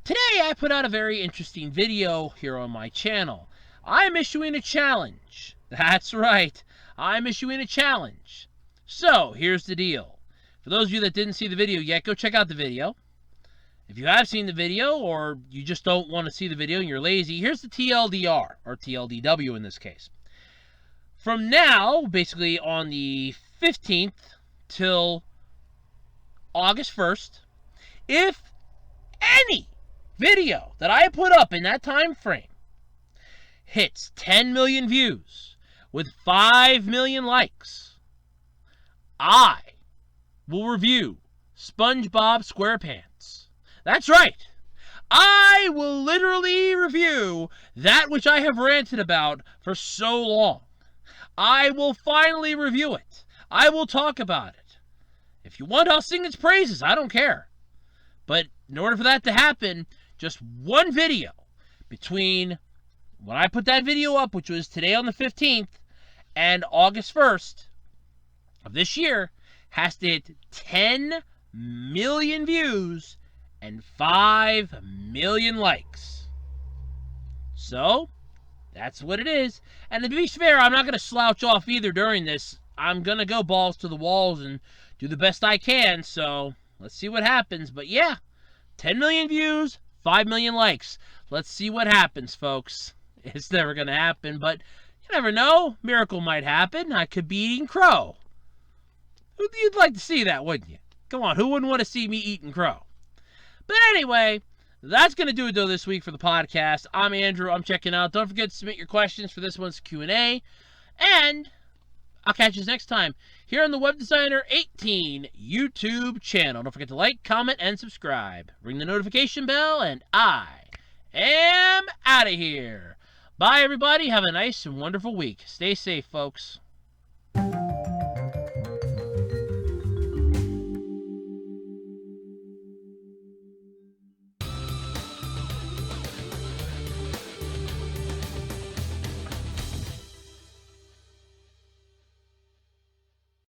today I put out a very interesting video here on my channel. I'm issuing a challenge. That's right. I'm issuing a challenge. So, here's the deal. For those of you that didn't see the video yet, go check out the video. If you have seen the video, or you just don't want to see the video and you're lazy, here's the TLDR, or TLDW in this case. From now, basically on the 15th till August 1st, if any video that I put up in that time frame hits 10 million views with 5 million likes, I will review SpongeBob SquarePants. That's right. I will literally review that which I have ranted about for so long. I will finally review it. I will talk about it. If you want, I'll sing its praises. I don't care. But in order for that to happen, just one video between when I put that video up, which was today on the 15th, and August 1st of this year, has to hit 10 million views and 5 million likes. So, that's what it is. And to be fair, I'm not going to slouch off either during this. I'm going to go balls to the walls and do the best I can, so let's see what happens. But yeah, 10 million views, 5 million likes. Let's see what happens, folks. It's never going to happen, but you never know. Miracle might happen. I could be eating crow. You'd like to see that, wouldn't you? Come on, who wouldn't want to see me eating crow? But anyway, that's going to do it, though, this week for the podcast. I'm Andrew. I'm checking out. Don't forget to submit your questions for this one's Q&A. And I'll catch you next time here on the Web Designer 18 YouTube channel. Don't forget to like, comment, and subscribe. Ring the notification bell, and I am out of here. Bye, everybody. Have a nice and wonderful week. Stay safe, folks.